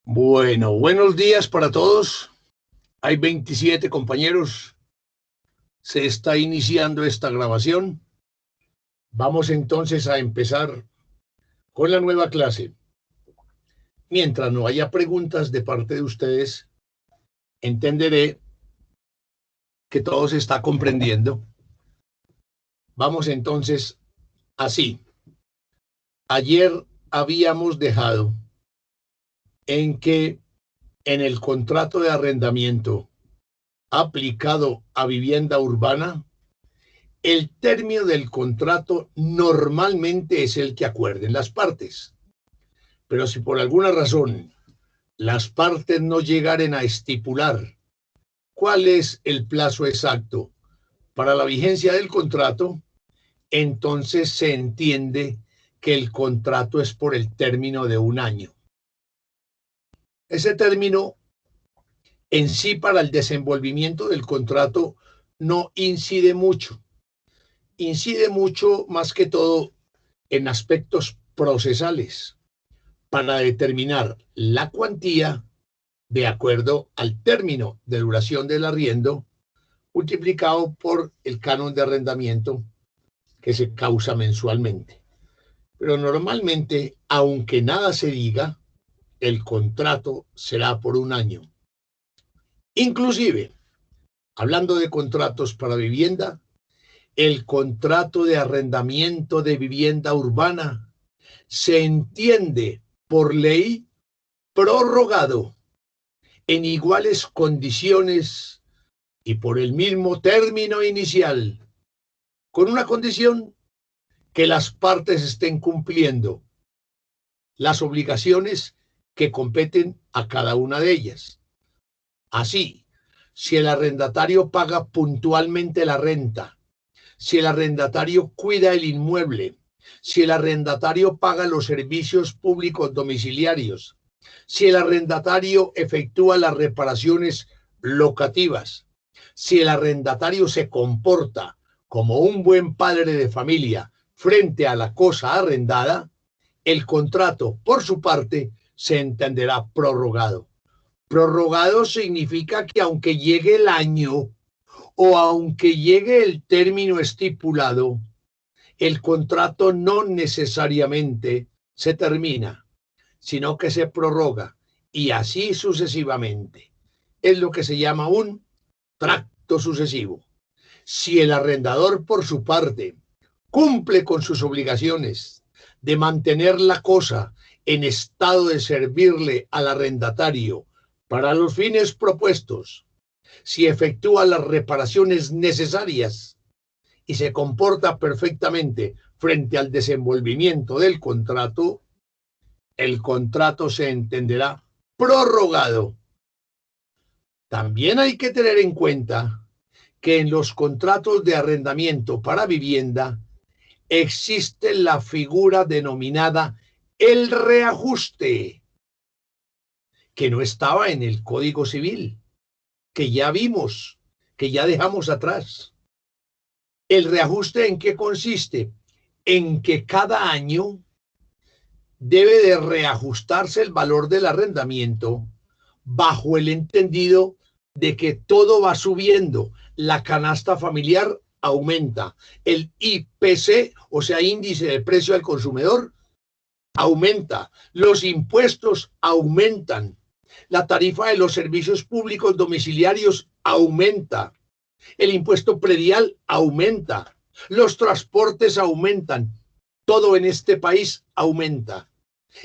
Bueno, buenos días para todos. Hay 27 compañeros. Se está iniciando esta grabación. Vamos entonces a empezar con la nueva clase. Mientras no haya preguntas de parte de ustedes, entenderé que todo se está comprendiendo. Vamos entonces así. Ayer habíamos dejado en que en el contrato de arrendamiento aplicado a vivienda urbana, el término del contrato normalmente es el que acuerden las partes. Pero si por alguna razón las partes no llegaren a estipular cuál es el plazo exacto para la vigencia del contrato, entonces se entiende que el contrato es por el término de un año. Ese término en sí para el desenvolvimiento del contrato no incide mucho. Incide mucho más que todo en aspectos procesales para determinar la cuantía de acuerdo al término de duración del arriendo multiplicado por el canon de arrendamiento que se causa mensualmente. Pero normalmente, aunque nada se diga, el contrato será por un año. Inclusive, hablando de contratos para vivienda, el contrato de arrendamiento de vivienda urbana se entiende por ley prorrogado en iguales condiciones y por el mismo término inicial, con una condición: que las partes estén cumpliendo las obligaciones que competen a cada una de ellas. Así, si el arrendatario paga puntualmente la renta, si el arrendatario cuida el inmueble, si el arrendatario paga los servicios públicos domiciliarios, si el arrendatario efectúa las reparaciones locativas, si el arrendatario se comporta como un buen padre de familia frente a la cosa arrendada, el contrato, por su parte, se entenderá prorrogado. Prorrogado significa que aunque llegue el año o aunque llegue el término estipulado, el contrato no necesariamente se termina, sino que se prorroga, y así sucesivamente. Es lo que se llama un tracto sucesivo. Si el arrendador, por su parte, cumple con sus obligaciones de mantener la cosa en estado de servirle al arrendatario para los fines propuestos, si efectúa las reparaciones necesarias y se comporta perfectamente frente al desenvolvimiento del contrato, el contrato se entenderá prorrogado. También hay que tener en cuenta que en los contratos de arrendamiento para vivienda existe la figura denominada el reajuste, que no estaba en el Código Civil, que ya vimos, que ya dejamos atrás. ¿El reajuste en qué consiste? En que cada año debe de reajustarse el valor del arrendamiento bajo el entendido de que todo va subiendo. La canasta familiar aumenta, el IPC, o sea, índice de precio al consumidor, aumenta, los impuestos aumentan, la tarifa de los servicios públicos domiciliarios aumenta, el impuesto predial aumenta, los transportes aumentan, todo en este país aumenta.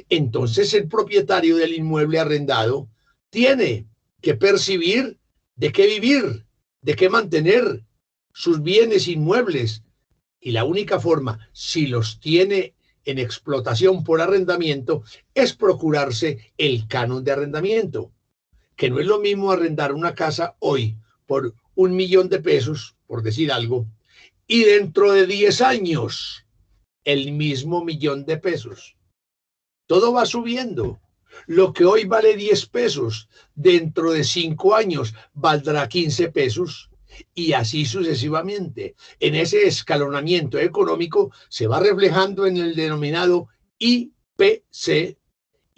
Entonces el propietario del inmueble arrendado tiene que percibir de qué vivir, de qué mantener sus bienes inmuebles. Y la única forma, si los tiene en explotación por arrendamiento, es procurarse el canon de arrendamiento, que no es lo mismo arrendar una casa hoy por 1.000.000 de pesos, por decir algo, y dentro de 10 años el mismo 1.000.000 de pesos. Todo va subiendo. Lo que hoy vale 10 pesos, dentro de 5 años valdrá 15 pesos, y así sucesivamente. En ese escalonamiento económico se va reflejando en el denominado IPC,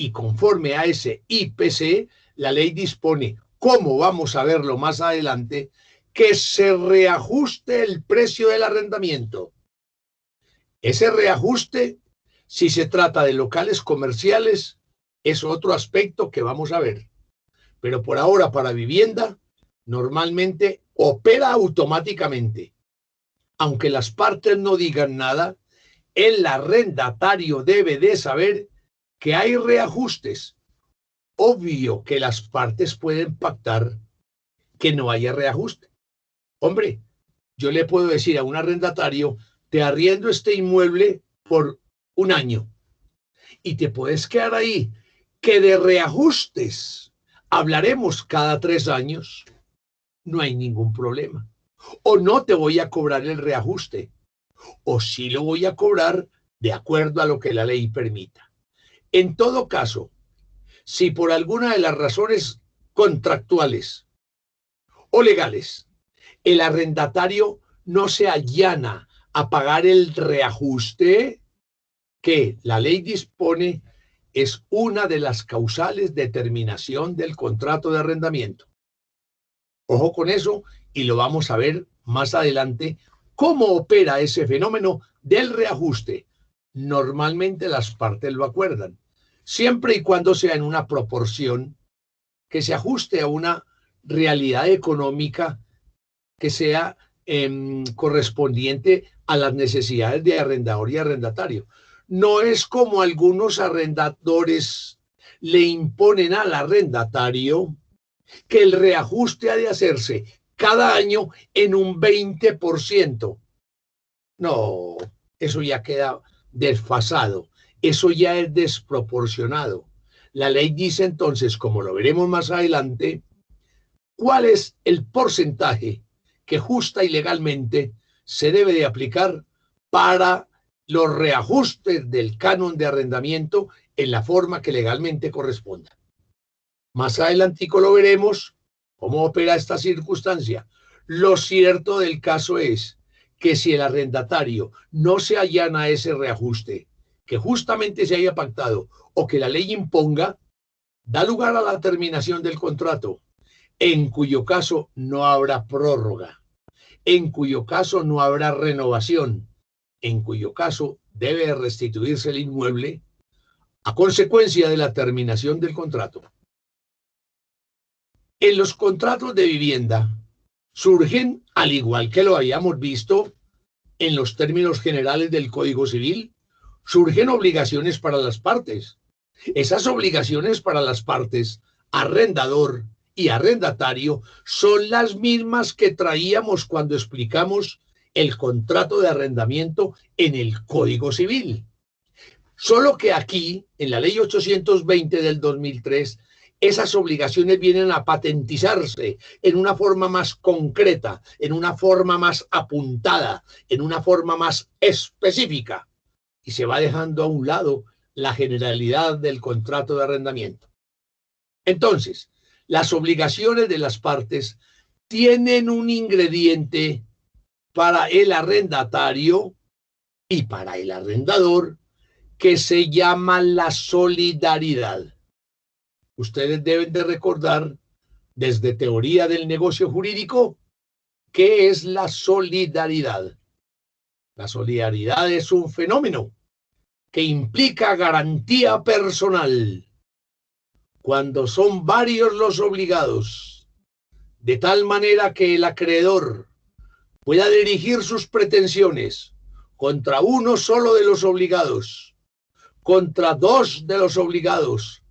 Y conforme a ese IPC, la ley dispone, como vamos a verlo más adelante, que se reajuste el precio del arrendamiento. Ese reajuste, si se trata de locales comerciales, es otro aspecto que vamos a ver. Pero por ahora, para vivienda, normalmente opera automáticamente. Aunque las partes no digan nada, el arrendatario debe de saber que hay reajustes. Obvio que las partes pueden pactar que no haya reajuste. Hombre, yo le puedo decir a un arrendatario, te arriendo este inmueble por un año y te puedes quedar ahí, que de reajustes hablaremos cada 3 años, no hay ningún problema. O no te voy a cobrar el reajuste, o sí lo voy a cobrar de acuerdo a lo que la ley permita. En todo caso, si por alguna de las razones contractuales o legales el arrendatario no se allana a pagar el reajuste que la ley dispone, es una de las causales de terminación del contrato de arrendamiento. Ojo con eso, y lo vamos a ver más adelante, cómo opera ese fenómeno del reajuste. Normalmente las partes lo acuerdan, siempre y cuando sea en una proporción que se ajuste a una realidad económica que sea correspondiente a las necesidades de arrendador y arrendatario. No es como algunos arrendadores le imponen al arrendatario que el reajuste ha de hacerse cada año en un 20%. No, eso ya queda desfasado, eso ya es desproporcionado. La ley dice entonces, como lo veremos más adelante, cuál es el porcentaje que justa y legalmente se debe de aplicar para los reajustes del canon de arrendamiento en la forma que legalmente corresponda. Más adelantico lo veremos cómo opera esta circunstancia. Lo cierto del caso es que si el arrendatario no se allana a ese reajuste que justamente se haya pactado o que la ley imponga, da lugar a la terminación del contrato, en cuyo caso no habrá prórroga, en cuyo caso no habrá renovación, en cuyo caso debe restituirse el inmueble a consecuencia de la terminación del contrato. En los contratos de vivienda surgen, al igual que lo habíamos visto en los términos generales del Código Civil, surgen obligaciones para las partes. Esas obligaciones para las partes, arrendador y arrendatario, son las mismas que traíamos cuando explicamos el contrato de arrendamiento en el Código Civil. Solo que aquí, en la Ley 820 del 2003, esas obligaciones vienen a patentizarse en una forma más concreta, en una forma más apuntada, en una forma más específica. Y se va dejando a un lado la generalidad del contrato de arrendamiento. Entonces, las obligaciones de las partes tienen un ingrediente para el arrendatario y para el arrendador que se llama la solidaridad. Ustedes deben de recordar desde teoría del negocio jurídico qué es la solidaridad. La solidaridad es un fenómeno que implica garantía personal. Cuando son varios los obligados, de tal manera que el acreedor pueda dirigir sus pretensiones contra uno solo de los obligados, contra dos de los obligados,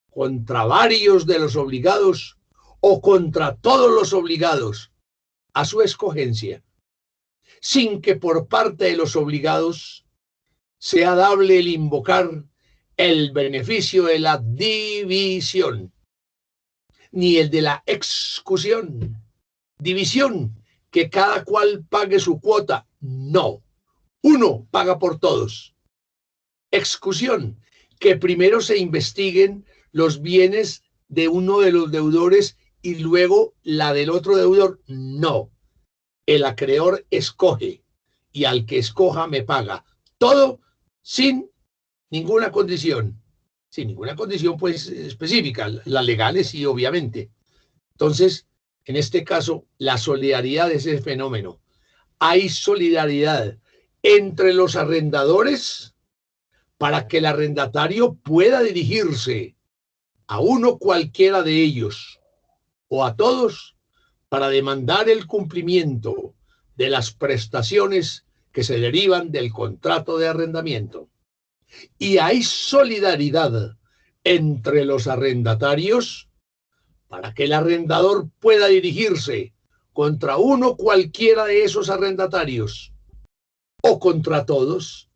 contra varios de los obligados o contra todos los obligados a su escogencia, sin que por parte de los obligados sea dable el invocar el beneficio de la división, ni el de la excusión. División, que cada cual pague su cuota. No, uno paga por todos. Excusión, que primero se investiguen los bienes de uno de los deudores y luego la del otro deudor. No, el acreedor escoge y al que escoja me paga todo sin ninguna condición, sin ninguna condición pues específica, las legales sí, obviamente. Entonces, en este caso, la solidaridad es ese fenómeno. Hay solidaridad entre los arrendadores para que el arrendatario pueda dirigirse a uno cualquiera de ellos o a todos para demandar el cumplimiento de las prestaciones que se derivan del contrato de arrendamiento. Y hay solidaridad entre los arrendatarios para que el arrendador pueda dirigirse contra uno cualquiera de esos arrendatarios o contra todos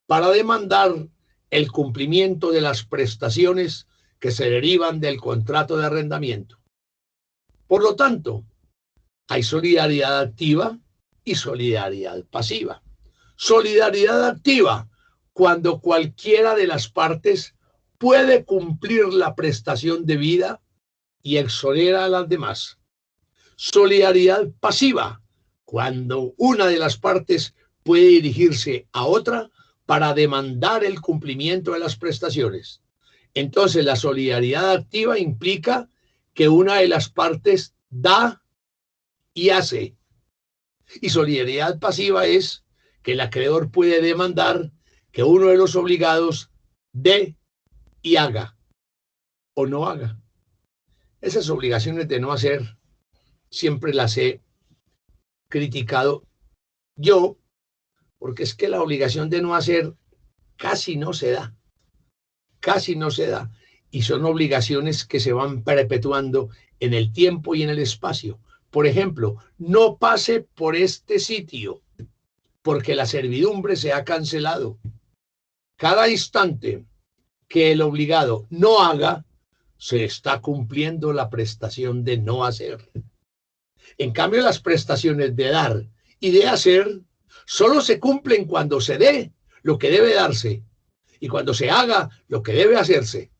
para demandar el cumplimiento de las prestaciones que se derivan del contrato de arrendamiento. Por lo tanto, hay solidaridad activa y solidaridad pasiva. Solidaridad activa, cuando cualquiera de las partes puede cumplir la prestación debida y exonera a las demás. Solidaridad pasiva, cuando una de las partes puede dirigirse a otra para demandar el cumplimiento de las prestaciones. Entonces, la solidaridad activa implica que una de las partes da y hace. Y solidaridad pasiva es que el acreedor puede demandar que uno de los obligados dé y haga o no haga. Esas obligaciones de no hacer siempre las he criticado yo, porque es que la obligación de no hacer casi no se da, y son obligaciones que se van perpetuando en el tiempo y en el espacio. Por ejemplo, no pase por este sitio porque la servidumbre se ha cancelado. Cada instante que el obligado no haga, se está cumpliendo la prestación de no hacer. En cambio, las prestaciones de dar y de hacer solo se cumplen cuando se dé lo que debe darse y cuando se haga lo que debe hacerse.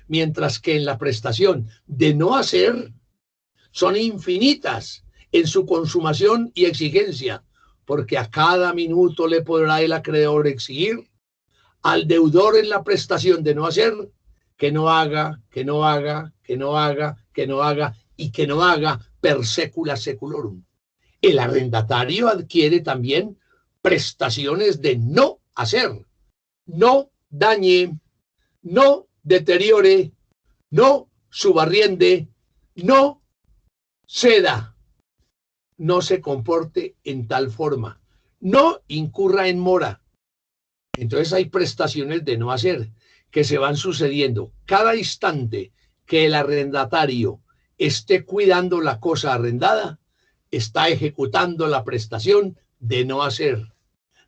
Mientras que en la prestación de no hacer son infinitas en su consumación y exigencia, porque a cada minuto le podrá el acreedor exigir al deudor en la prestación de no hacer que no haga, que no haga, que no haga, que no haga y que no haga per secula seculorum. El arrendatario adquiere también prestaciones de no hacer, no dañe, no deteriore, no subarriende, no ceda, no se comporte en tal forma, no incurra en mora. Entonces hay prestaciones de no hacer que se van sucediendo cada instante que el arrendatario esté cuidando la cosa arrendada, está ejecutando la prestación de no hacer.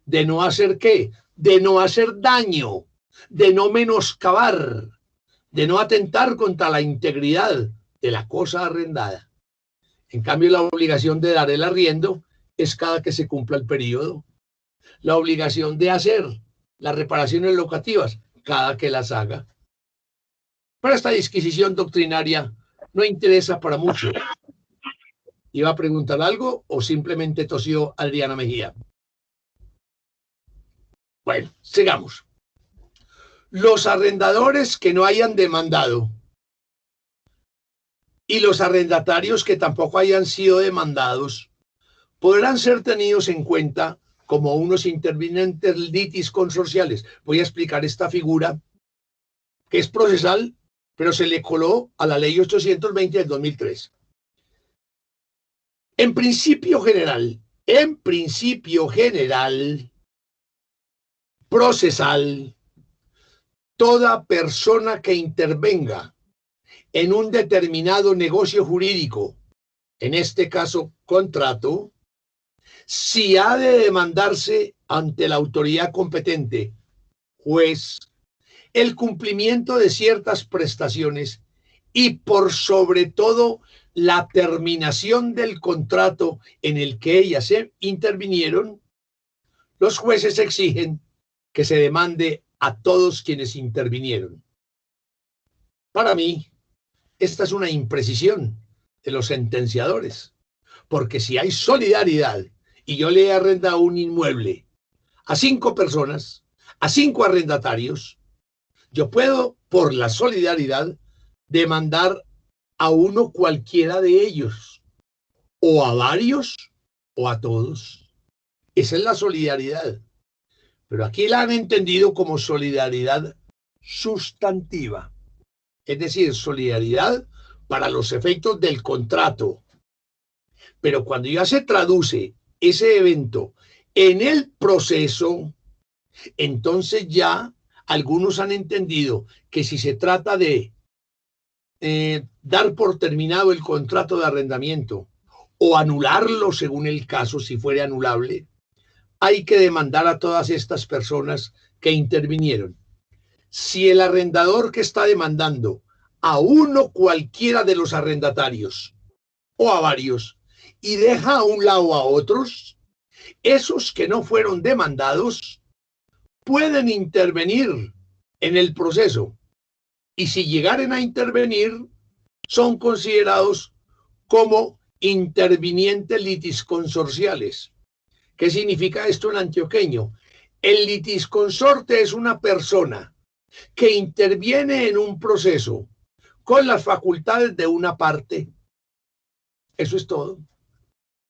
¿De no hacer qué? De no hacer daño, de no menoscabar, de no atentar contra la integridad de la cosa arrendada. En cambio, la obligación de dar el arriendo es cada que se cumpla el periodo. La obligación de hacer las reparaciones locativas cada que las haga. Pero esta disquisición doctrinaria no interesa para mucho. ¿Iba a preguntar algo o simplemente tosió Adriana Mejía? Bueno, sigamos. Los arrendadores que no hayan demandado y los arrendatarios que tampoco hayan sido demandados podrán ser tenidos en cuenta como unos intervinientes litis consorciales. Voy a explicar esta figura que es procesal, pero se le coló a la ley 820 del 2003. En principio general, procesal, toda persona que intervenga en un determinado negocio jurídico, en este caso contrato, si ha de demandarse ante la autoridad competente, juez, el cumplimiento de ciertas prestaciones y por sobre todo la terminación del contrato en el que ellas se intervinieron, los jueces exigen que se demande a todos quienes intervinieron. Para mí, esta es una imprecisión de los sentenciadores, porque si hay solidaridad y yo le he arrendado un inmueble a 5 personas, a 5 arrendatarios, Yo puedo, por la solidaridad, demandar a uno cualquiera de ellos, o a varios, o a todos. Esa es la solidaridad. Pero aquí la han entendido como solidaridad sustantiva, es decir, solidaridad para los efectos del contrato. Pero cuando ya se traduce ese evento en el proceso, entonces ya algunos han entendido que si se trata de dar por terminado el contrato de arrendamiento o anularlo según el caso, si fuera anulable, hay que demandar a todas estas personas que intervinieron. Si el arrendador que está demandando a uno cualquiera de los arrendatarios o a varios y deja a un lado a otros, esos que no fueron demandados pueden intervenir en el proceso. Y si llegaren a intervenir, son considerados como intervinientes litisconsorciales. ¿Qué significa esto en antioqueño? El litisconsorte es una persona que interviene en un proceso con las facultades de una parte. Eso es todo.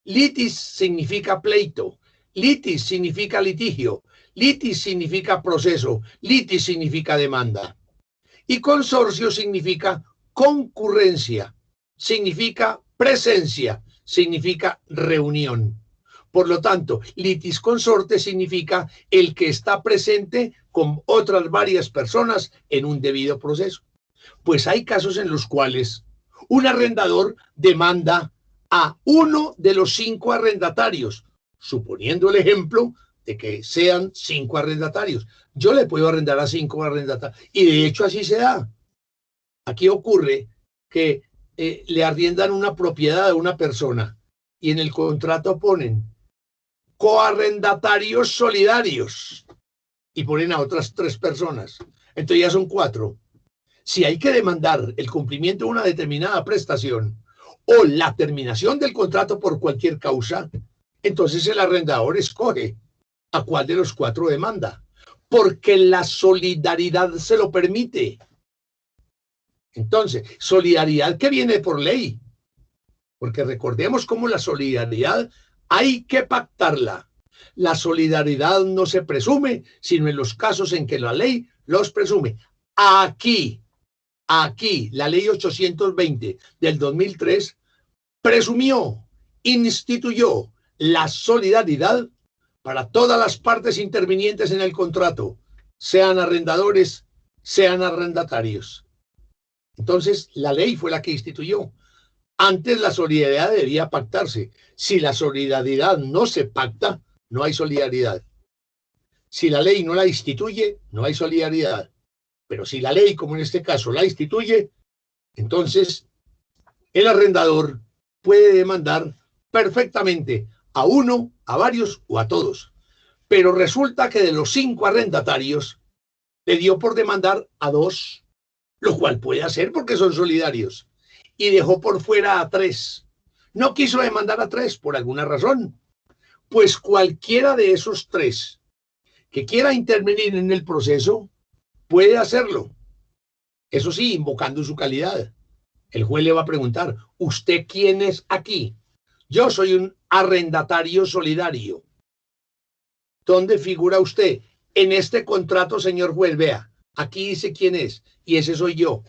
Litis significa pleito, litis significa litigio, litis significa proceso, litis significa demanda. Y consorcio significa concurrencia, significa presencia, significa reunión. Por lo tanto, litis consorte significa el que está presente con otras varias personas en un debido proceso. Pues hay casos en los cuales un arrendador demanda a uno de los 5 arrendatarios, suponiendo el ejemplo de que sean 5 arrendatarios. Yo le puedo arrendar a 5 arrendatarios y de hecho así se da. Aquí ocurre que le arriendan una propiedad a una persona y en el contrato ponen coarrendatarios solidarios y ponen a otras 3 personas. Entonces ya son 4. Si hay que demandar el cumplimiento de una determinada prestación o la terminación del contrato por cualquier causa, entonces el arrendador escoge a cuál de los 4 demanda, porque la solidaridad se lo permite. Entonces, solidaridad que viene por ley, porque recordemos cómo la solidaridad hay que pactarla. La solidaridad no se presume, sino en los casos en que la ley los presume. Aquí, la ley 820 del 2003 presumió, instituyó la solidaridad para todas las partes intervinientes en el contrato, sean arrendadores, sean arrendatarios. Entonces, la ley fue la que instituyó. Antes la solidaridad debía pactarse. Si la solidaridad no se pacta, no hay solidaridad. Si la ley no la instituye, no hay solidaridad. Pero si la ley, como en este caso, la instituye, entonces el arrendador puede demandar perfectamente a uno, a varios o a todos. Pero resulta que de los 5 arrendatarios le dio por demandar a 2, lo cual puede hacer porque son solidarios, y dejó por fuera a 3. No quiso demandar a 3 por alguna razón. Pues cualquiera de esos 3 que quiera intervenir en el proceso puede hacerlo. Eso sí, invocando su calidad. El juez le va a preguntar, ¿usted quién es aquí? Yo soy un arrendatario solidario. ¿Dónde figura usted? En este contrato, señor juez, vea, aquí dice quién es, y ese soy yo.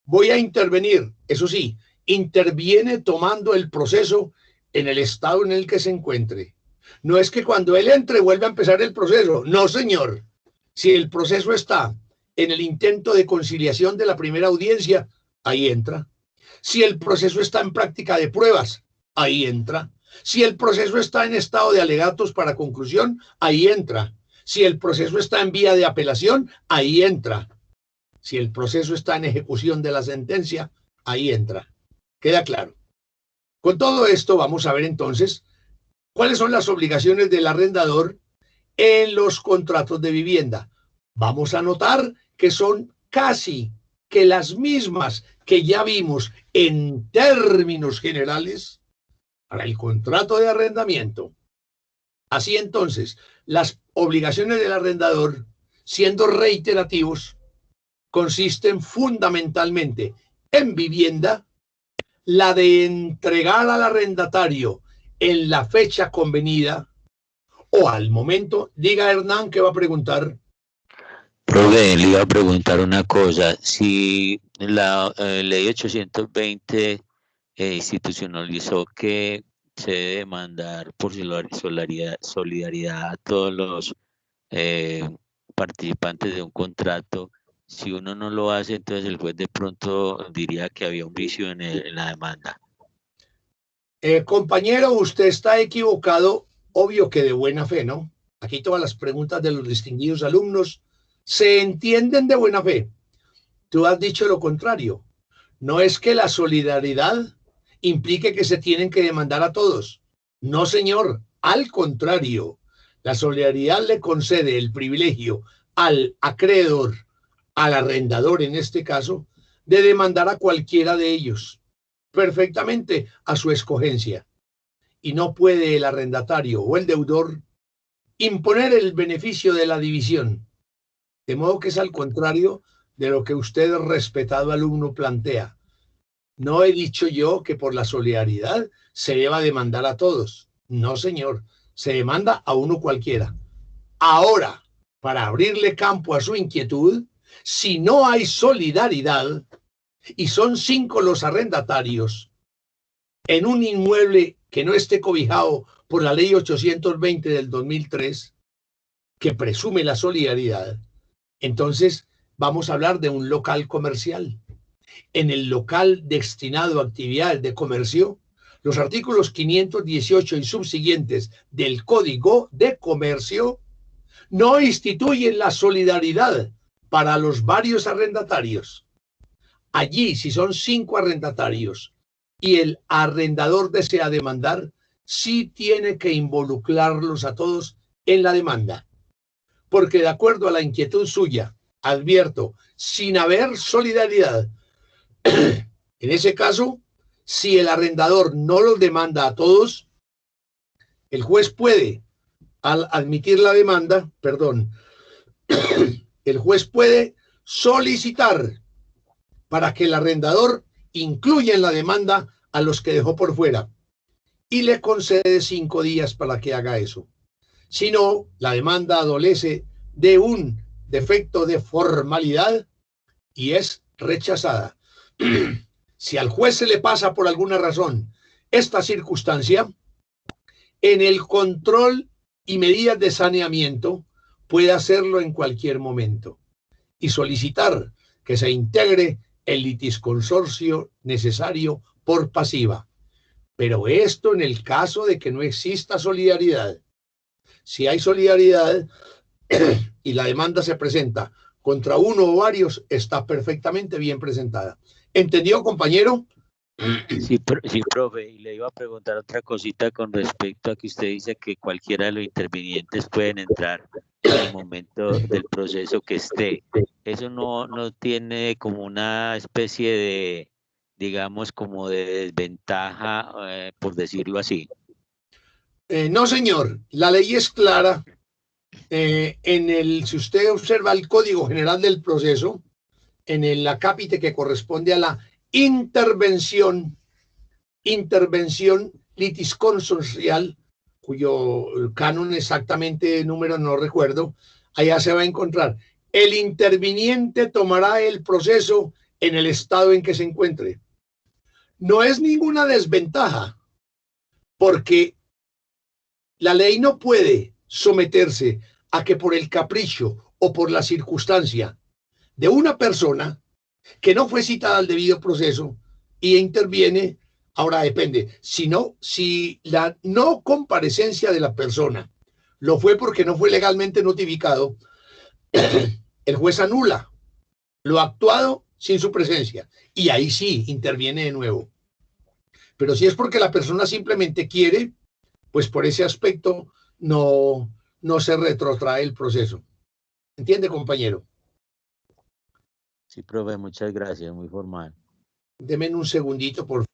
Voy a intervenir, eso sí, interviene tomando el proceso en el estado en el que se encuentre. No es que cuando él entre vuelva a empezar el proceso, no, señor. Si el proceso está en el intento de conciliación de la primera audiencia, ahí entra. Si el proceso está en práctica de pruebas, ahí entra. Si el proceso está en estado de alegatos para conclusión, ahí entra. Si el proceso está en vía de apelación, ahí entra. Si el proceso está en ejecución de la sentencia, ahí entra. ¿Queda claro? Con todo esto vamos a ver entonces cuáles son las obligaciones del arrendador en los contratos de vivienda. Vamos a notar que son casi que las mismas que ya vimos en términos generales para el contrato de arrendamiento. Así entonces, las obligaciones del arrendador, siendo reiterativos, consisten fundamentalmente en vivienda, la de entregar al arrendatario en la fecha convenida o al momento. Diga Hernán que va a preguntar. Profe, le iba a preguntar una cosa. Si la ley 820 institucionalizó que se debe demandar por solidaridad a todos los eh, participantes de un contrato, si uno no lo hace, entonces el juez de pronto diría que había un vicio en la demanda. Compañero, usted está equivocado, obvio que de buena fe, ¿no? Aquí todas las preguntas de los distinguidos alumnos se entienden de buena fe. Tú has dicho lo contrario. No es que la solidaridad implique que se tienen que demandar a todos. No, señor. Al contrario, la solidaridad le concede el privilegio al acreedor, al arrendador en este caso, de demandar a cualquiera de ellos perfectamente a su escogencia. Y no puede el arrendatario o el deudor imponer el beneficio de la división. De modo que es al contrario de lo que usted, respetado alumno, plantea. No he dicho yo que por la solidaridad se deba demandar a todos. No, señor. Se demanda a uno cualquiera. Ahora, para abrirle campo a su inquietud, si no hay solidaridad y son 5 los arrendatarios en un inmueble que no esté cobijado por la ley 820 del 2003, que presume la solidaridad, entonces vamos a hablar de un local comercial. En el local destinado a actividades de comercio, los artículos 518 y subsiguientes del Código de Comercio no instituyen la solidaridad para los varios arrendatarios. Allí, si son 5 arrendatarios y el arrendador desea demandar, sí tiene que involucrarlos a todos en la demanda. Porque de acuerdo a la inquietud suya, advierto, sin haber solidaridad, en ese caso, si el arrendador no los demanda a todos, el juez puede, al admitir la demanda, el juez puede solicitar para que el arrendador incluya en la demanda a los que dejó por fuera y le concede 5 días para que haga eso. Si no, la demanda adolece de un defecto de formalidad y es rechazada. Si al juez se le pasa por alguna razón esta circunstancia, en el control y medidas de saneamiento puede hacerlo en cualquier momento y solicitar que se integre el litisconsorcio necesario por pasiva. Pero esto en el caso de que no exista solidaridad. Si hay solidaridad y la demanda se presenta contra uno o varios, está perfectamente bien presentada. ¿Entendió, compañero? Sí, sí, profe, y le iba a preguntar otra cosita con respecto a que usted dice que cualquiera de los intervinientes pueden entrar en el momento del proceso que esté. Eso no tiene como una especie de, digamos, como de desventaja, por decirlo así. No, señor. La ley es clara. Si usted observa el Código General del Proceso, en el acápite que corresponde a la intervención litisconsorcial, cuyo canon exactamente número no recuerdo, allá se va a encontrar. El interviniente tomará el proceso en el estado en que se encuentre. No es ninguna desventaja, porque la ley no puede someterse a que por el capricho o por la circunstancia de una persona que no fue citada al debido proceso y interviene. Ahora depende, si la no comparecencia de la persona lo fue porque no fue legalmente notificado, el juez anula lo actuado sin su presencia y ahí sí interviene de nuevo. Pero si es porque la persona simplemente quiere, pues por ese aspecto no se retrotrae el proceso. ¿Entiende, compañero? Sí, profe, muchas gracias, muy formal. Deme un segundito, por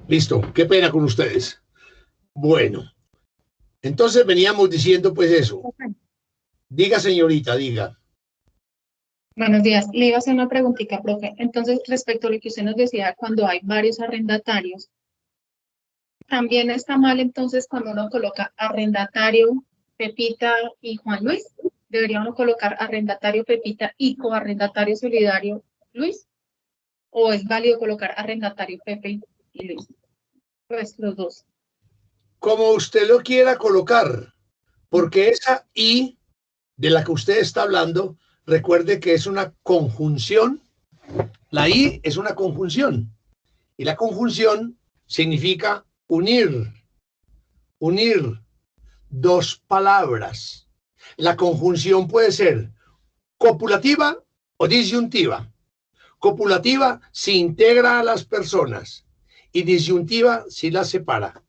Listo, qué pena con ustedes. Bueno, entonces veníamos diciendo pues eso. Diga, señorita, diga. Buenos días. Le iba a hacer una preguntita, profe. Entonces, respecto a lo que usted nos decía, cuando hay varios arrendatarios, ¿también está mal entonces cuando uno coloca arrendatario Pepita y Juan Luis? ¿Debería uno colocar arrendatario Pepita y coarrendatario solidario Luis? ¿O es válido colocar arrendatario Pepe y Luis? Pues los dos. Como usted lo quiera colocar, porque esa I de la que usted está hablando, recuerde que es una conjunción. La I es una conjunción. Y la conjunción significa unir dos palabras. La conjunción puede ser copulativa o disyuntiva. Copulativa si integra a las personas y disyuntiva si las separa.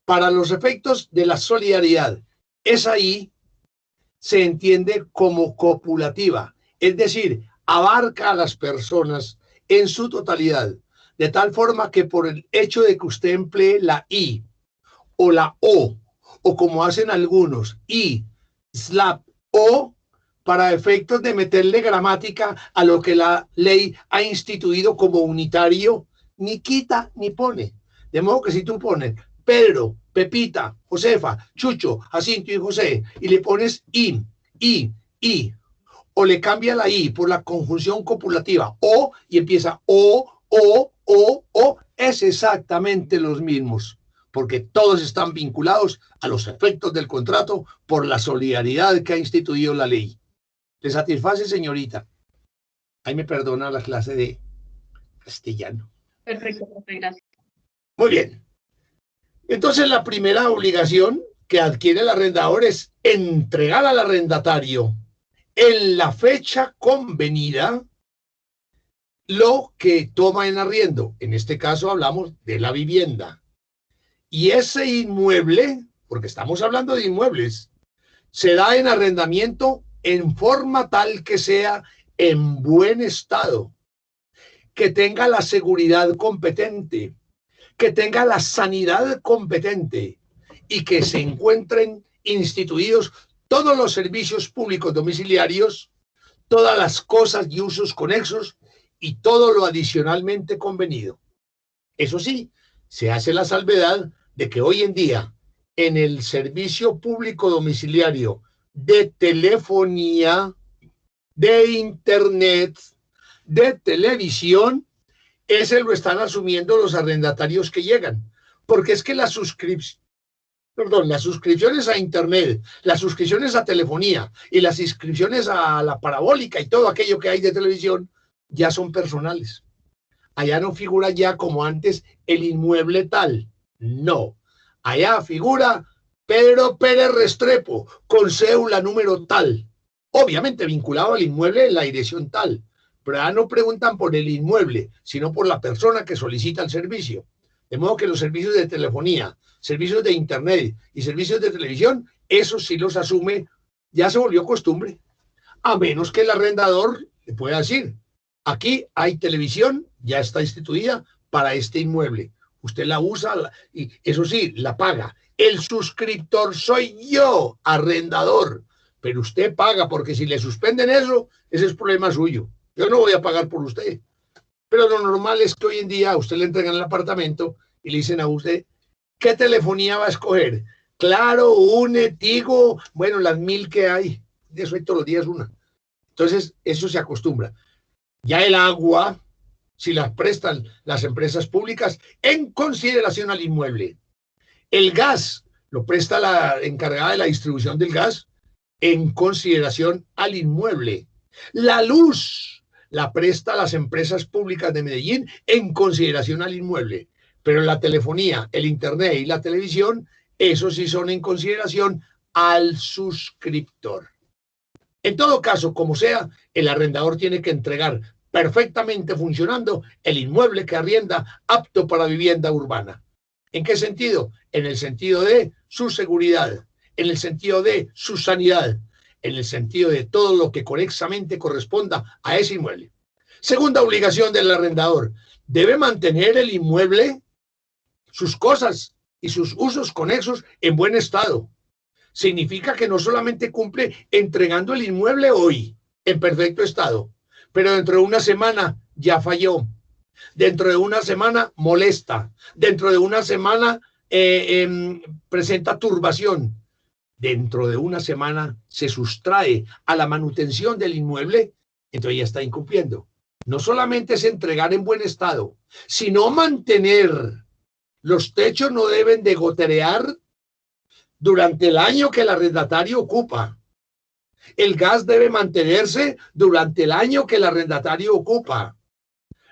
Para los efectos de la solidaridad, esa I se entiende como copulativa, es decir, abarca a las personas en su totalidad, de tal forma que por el hecho de que usted emplee la I o la o como hacen algunos, I, slap, o, para efectos de meterle gramática a lo que la ley ha instituido como unitario, ni quita ni pone. De modo que si tú pones Pedro, Pepita, Josefa, Chucho, Jacinto y José, y le pones I, o le cambia la I por la conjunción copulativa, o, y empieza o, es exactamente los mismos, porque todos están vinculados a los efectos del contrato por la solidaridad que ha instituido la ley. ¿Le satisface, señorita? Ahí me perdona la clase de castellano. Perfecto, profe, gracias. Muy bien. Entonces, la primera obligación que adquiere el arrendador es entregar al arrendatario en la fecha convenida lo que toma en arriendo. En este caso hablamos de la vivienda. Y ese inmueble, porque estamos hablando de inmuebles, se da en arrendamiento en forma tal que sea en buen estado, que tenga la seguridad competente, que tenga la sanidad competente y que se encuentren instituidos todos los servicios públicos domiciliarios, todas las cosas y usos conexos y todo lo adicionalmente convenido. Eso sí, se hace la salvedad de que hoy en día en el servicio público domiciliario de telefonía, de internet, de televisión, ese lo están asumiendo los arrendatarios que llegan, porque es que las suscripciones a internet, las suscripciones a telefonía y las inscripciones a la parabólica y todo aquello que hay de televisión ya son personales. Allá no figura ya como antes el inmueble tal, no. Allá figura Pedro Pérez Restrepo con cédula número tal, obviamente vinculado al inmueble en la dirección tal, pero ya no preguntan por el inmueble, sino por la persona que solicita el servicio. De modo que los servicios de telefonía, servicios de internet y servicios de televisión, esos sí los asume, ya se volvió costumbre, a menos que el arrendador le pueda decir, aquí hay televisión, ya está instituida para este inmueble. Usted la usa y eso sí, la paga. El suscriptor soy yo, arrendador, pero usted paga porque si le suspenden eso, ese es problema suyo. Yo no voy a pagar por usted. Pero lo normal es que hoy en día a usted le entregan el apartamento y le dicen a usted, ¿qué telefonía va a escoger? Claro, UNE, Tigo, bueno, las 1000 que hay. De eso hay todos los días una. Entonces, eso se acostumbra. Ya el agua, si las prestan las empresas públicas, en consideración al inmueble. El gas, lo presta la encargada de la distribución del gas, en consideración al inmueble. La luz la presta las empresas públicas de Medellín en consideración al inmueble. Pero la telefonía, el internet y la televisión, esos sí son en consideración al suscriptor. En todo caso, como sea, el arrendador tiene que entregar perfectamente funcionando el inmueble que arrienda apto para vivienda urbana. ¿En qué sentido? En el sentido de su seguridad, en el sentido de su sanidad, en el sentido de todo lo que conexamente corresponda a ese inmueble. Segunda obligación del arrendador, debe mantener el inmueble sus cosas y sus usos conexos en buen estado. Significa que no solamente cumple entregando el inmueble hoy en perfecto estado, pero dentro de una semana ya falló, dentro de una semana molesta, dentro de una semana presenta turbación, dentro de una semana se sustrae a la manutención del inmueble, entonces ya está incumpliendo. No solamente es entregar en buen estado, sino mantener. Los techos no deben de goterear durante el año que el arrendatario ocupa. El gas debe mantenerse durante el año que el arrendatario ocupa.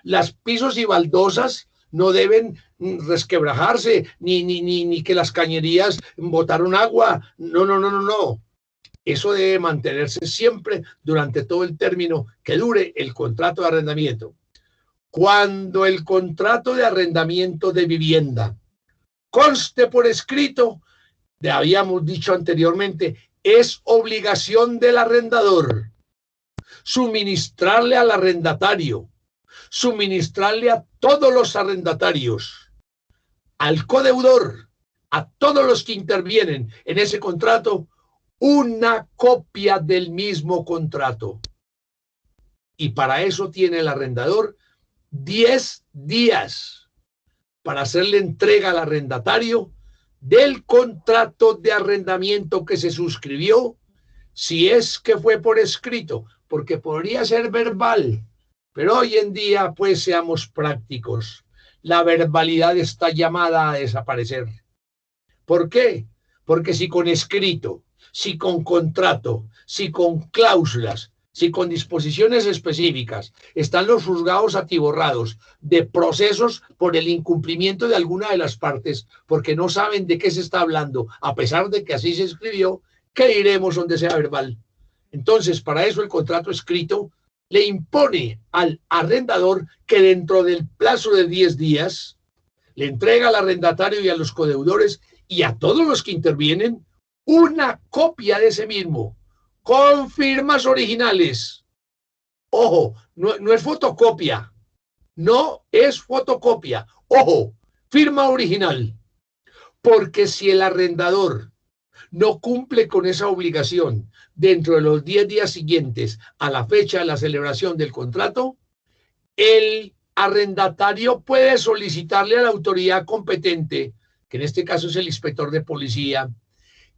Las pisos y baldosas no deben resquebrajarse, ni que las cañerías botaron agua. No. Eso debe mantenerse siempre durante todo el término que dure el contrato de arrendamiento. Cuando el contrato de arrendamiento de vivienda conste por escrito, habíamos dicho anteriormente, es obligación del arrendador suministrarle al arrendatario, suministrarle a todos los arrendatarios, al codeudor, a todos los que intervienen en ese contrato, una copia del mismo contrato. Y para eso tiene el arrendador 10 días para hacerle entrega al arrendatario del contrato de arrendamiento que se suscribió, si es que fue por escrito, porque podría ser verbal, pero hoy en día, pues seamos prácticos, la verbalidad está llamada a desaparecer. ¿Por qué? Porque si con escrito, si con contrato, si con cláusulas, si con disposiciones específicas están los juzgados atiborrados de procesos por el incumplimiento de alguna de las partes, porque no saben de qué se está hablando, a pesar de que así se escribió, ¿qué iremos donde sea verbal? Entonces, para eso el contrato escrito le impone al arrendador que dentro del plazo de 10 días le entrega al arrendatario y a los codeudores y a todos los que intervienen una copia de ese mismo, con firmas originales. Ojo, no es fotocopia, no es fotocopia. Ojo, firma original. Porque si el arrendador no cumple con esa obligación dentro de los 10 días siguientes a la fecha de la celebración del contrato, el arrendatario puede solicitarle a la autoridad competente, que en este caso es el inspector de policía,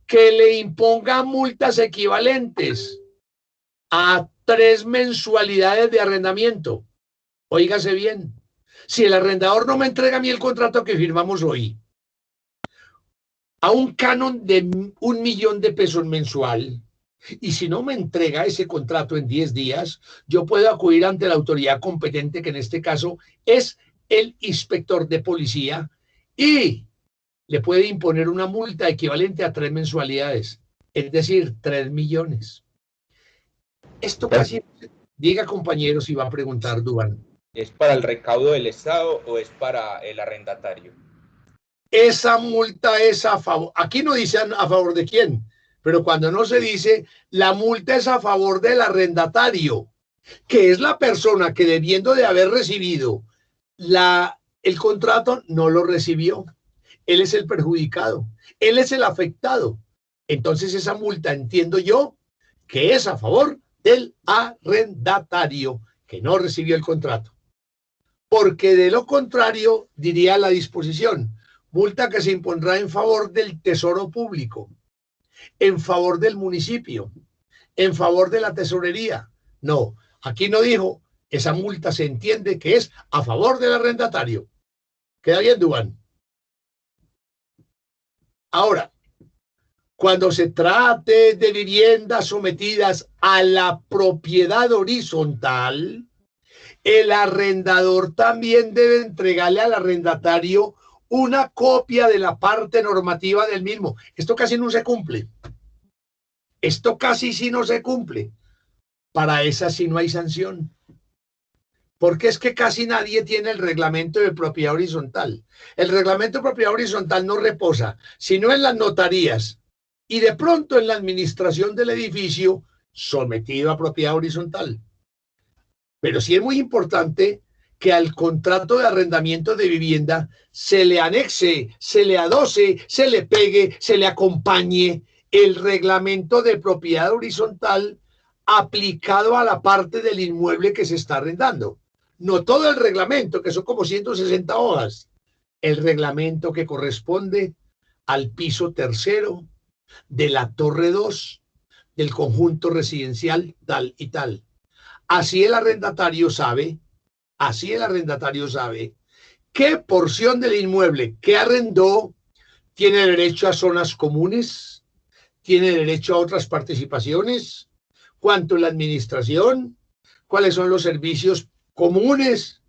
que le imponga multas equivalentes a 3 mensualidades de arrendamiento. Óigase bien, si el arrendador no me entrega a mí el contrato que firmamos hoy, a un canon de 1 millón de pesos mensual, y si no me entrega ese contrato en 10 días, yo puedo acudir ante la autoridad competente, que en este caso es el inspector de policía, y le puede imponer una multa equivalente a 3 mensualidades, es decir, 3 millones. Esto casi, diga compañero si va a preguntar Duván. ¿Es para el recaudo del Estado o es para el arrendatario? Esa multa es a favor, aquí no dice a favor de quién, pero cuando no se dice, la multa es a favor del arrendatario, que es la persona que debiendo de haber recibido el contrato no lo recibió. Él es el perjudicado, él es el afectado. Entonces esa multa, entiendo yo, que es a favor del arrendatario que no recibió el contrato. Porque de lo contrario, diría la disposición, multa que se impondrá en favor del tesoro público, en favor del municipio, en favor de la tesorería. No, aquí no dijo, esa multa se entiende que es a favor del arrendatario. ¿Queda bien, Duván? Ahora, cuando se trate de viviendas sometidas a la propiedad horizontal, el arrendador también debe entregarle al arrendatario una copia de la parte normativa del mismo. Esto casi no se cumple. Esto casi sí no se cumple. Para esa sí no hay sanción. Porque es que casi nadie tiene el reglamento de propiedad horizontal. El reglamento de propiedad horizontal no reposa, sino en las notarías y de pronto en la administración del edificio sometido a propiedad horizontal. Pero sí es muy importante que al contrato de arrendamiento de vivienda se le anexe, se le adoce, se le pegue, se le acompañe el reglamento de propiedad horizontal aplicado a la parte del inmueble que se está arrendando. No todo el reglamento, que son como 160 hojas, el reglamento que corresponde al piso tercero de la torre 2 del conjunto residencial tal y tal. Así el arrendatario sabe qué porción del inmueble que arrendó tiene derecho a zonas comunes, tiene derecho a otras participaciones, cuánto es la administración, cuáles son los servicios comunes,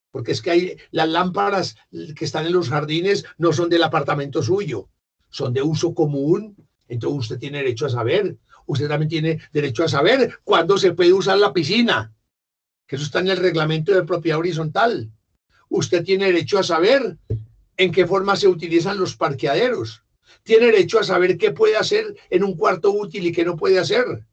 porque es que hay las lámparas que están en los jardines no son del apartamento suyo, son de uso común. Entonces usted tiene derecho a saber. Usted también tiene derecho a saber cuándo se puede usar la piscina, que eso está en el reglamento de propiedad horizontal. Usted tiene derecho a saber en qué forma se utilizan los parqueaderos. Tiene derecho a saber qué puede hacer en un cuarto útil y qué no puede hacer.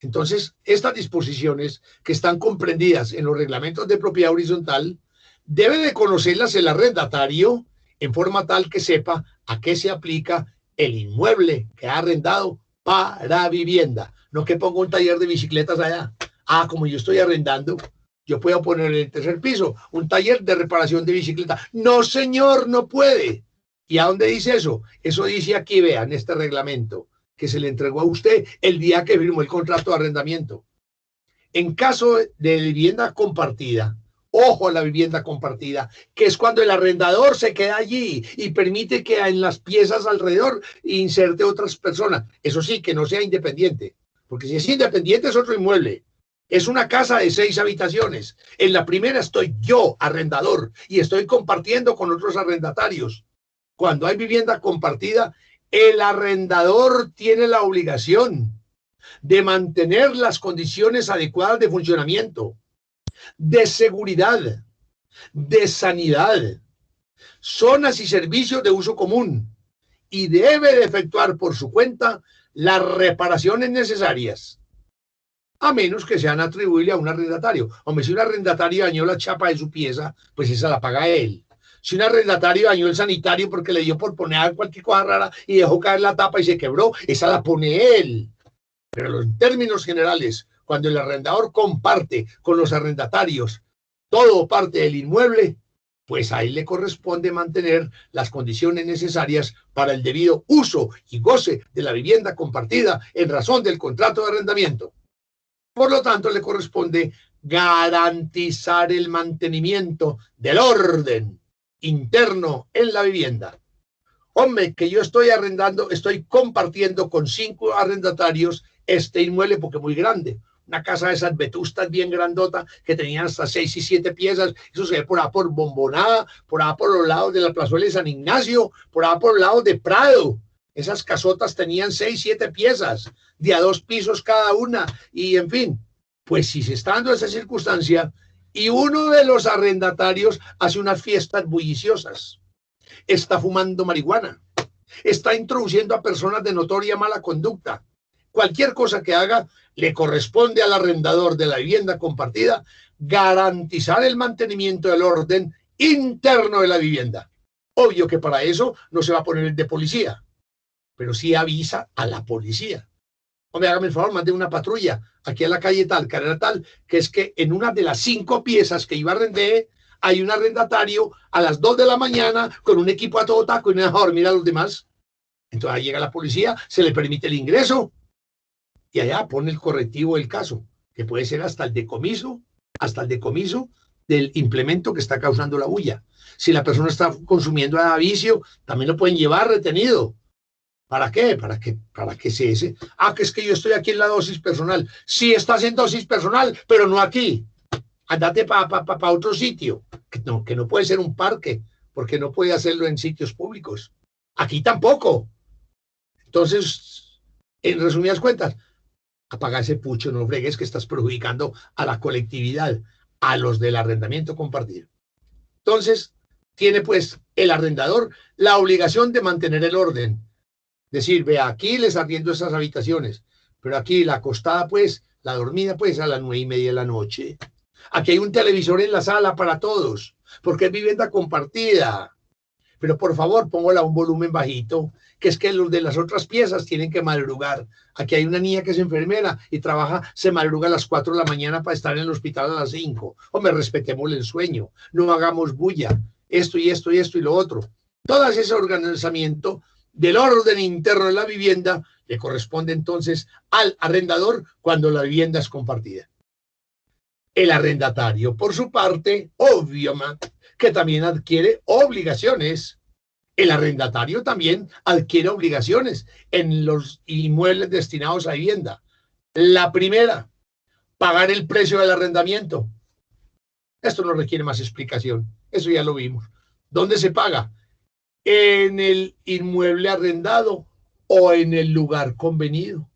Entonces, estas disposiciones que están comprendidas en los reglamentos de propiedad horizontal, debe de conocerlas el arrendatario en forma tal que sepa a qué se aplica el inmueble que ha arrendado para vivienda. No que ponga un taller de bicicletas allá. Ah, como yo estoy arrendando, yo puedo poner en el tercer piso un taller de reparación de bicicleta. No, señor, no puede. ¿Y a dónde dice eso? Eso dice aquí, vean, este reglamento que se le entregó a usted el día que firmó el contrato de arrendamiento. En caso de vivienda compartida, ojo a la vivienda compartida, que es cuando el arrendador se queda allí y permite que en las piezas alrededor inserte otras personas. Eso sí, que no sea independiente, porque si es independiente es otro inmueble. Es una casa de 6 habitaciones. En la primera estoy yo, arrendador, y estoy compartiendo con otros arrendatarios. Cuando hay vivienda compartida, el arrendador tiene la obligación de mantener las condiciones adecuadas de funcionamiento, de seguridad, de sanidad, zonas y servicios de uso común, y debe de efectuar por su cuenta las reparaciones necesarias, a menos que sean atribuibles a un arrendatario. Hombre, si un arrendatario dañó la chapa de su pieza, pues esa la paga él. Si un arrendatario dañó el sanitario porque le dio por poner cualquier cosa rara y dejó caer la tapa y se quebró, esa la pone él. Pero en términos generales, cuando el arrendador comparte con los arrendatarios todo parte del inmueble, pues a él le corresponde mantener las condiciones necesarias para el debido uso y goce de la vivienda compartida en razón del contrato de arrendamiento. Por lo tanto, le corresponde garantizar el mantenimiento del orden interno en la vivienda. Hombre, que yo estoy arrendando, estoy compartiendo con 5 arrendatarios este inmueble porque es muy grande. Una casa de esas vetustas bien grandota que tenían hasta 6 y 7 piezas. Eso se ve por ahí por Bombonada, por ahí por los lados de la plazuela de San Ignacio, por ahí por los lados de Prado. Esas casotas tenían 6, 7 piezas, de a 2 pisos cada una. Y en fin, pues si se está dando esa circunstancia y uno de los arrendatarios hace unas fiestas bulliciosas, está fumando marihuana, está introduciendo a personas de notoria mala conducta, cualquier cosa que haga, le corresponde al arrendador de la vivienda compartida garantizar el mantenimiento del orden interno de la vivienda. Obvio que para eso no se va a poner el de policía, pero sí avisa a la policía. Hombre, hágame el favor, mande una patrulla aquí a la calle tal, carrera tal, que es que en una de las 5 piezas que iba a arrendar, hay un arrendatario a las 2 de la mañana con un equipo a todo taco y no deja dormir a los demás. Entonces ahí llega la policía, se le permite el ingreso y allá pone el correctivo del caso, que puede ser hasta el decomiso del implemento que está causando la bulla. Si la persona está consumiendo a vicio, también lo pueden llevar retenido. ¿Para qué? Para que se ese. Ah, que es que yo estoy aquí en la dosis personal. Sí, estás en dosis personal, pero no aquí. Andate para otro sitio. Que no puede ser un parque, porque no puede hacerlo en sitios públicos. Aquí tampoco. Entonces, en resumidas cuentas, apaga ese pucho, no fregues que estás perjudicando a la colectividad, a los del arrendamiento compartido. Entonces, tiene pues el arrendador la obligación de mantener el orden. Decir, vea, aquí les arriendo esas habitaciones, pero aquí la acostada, pues, la dormida, pues, a las 9:30 de la noche. Aquí hay un televisor en la sala para todos, porque es vivienda compartida. Pero por favor, póngala a un volumen bajito, que es que los de las otras piezas tienen que madrugar. Aquí hay una niña que es enfermera y trabaja, se madruga a las 4 de la mañana para estar en el hospital a las 5. Hombre, respetemos el sueño, no hagamos bulla, esto y esto y esto y lo otro. Todo ese organizamiento del orden interno de la vivienda le corresponde entonces al arrendador cuando la vivienda es compartida. El arrendatario, por su parte, obviamente, que también adquiere obligaciones. El arrendatario también adquiere obligaciones en los inmuebles destinados a vivienda. La primera, pagar el precio del arrendamiento. Esto no requiere más explicación. Eso ya lo vimos. ¿Dónde se paga? En el inmueble arrendado o en el lugar convenido.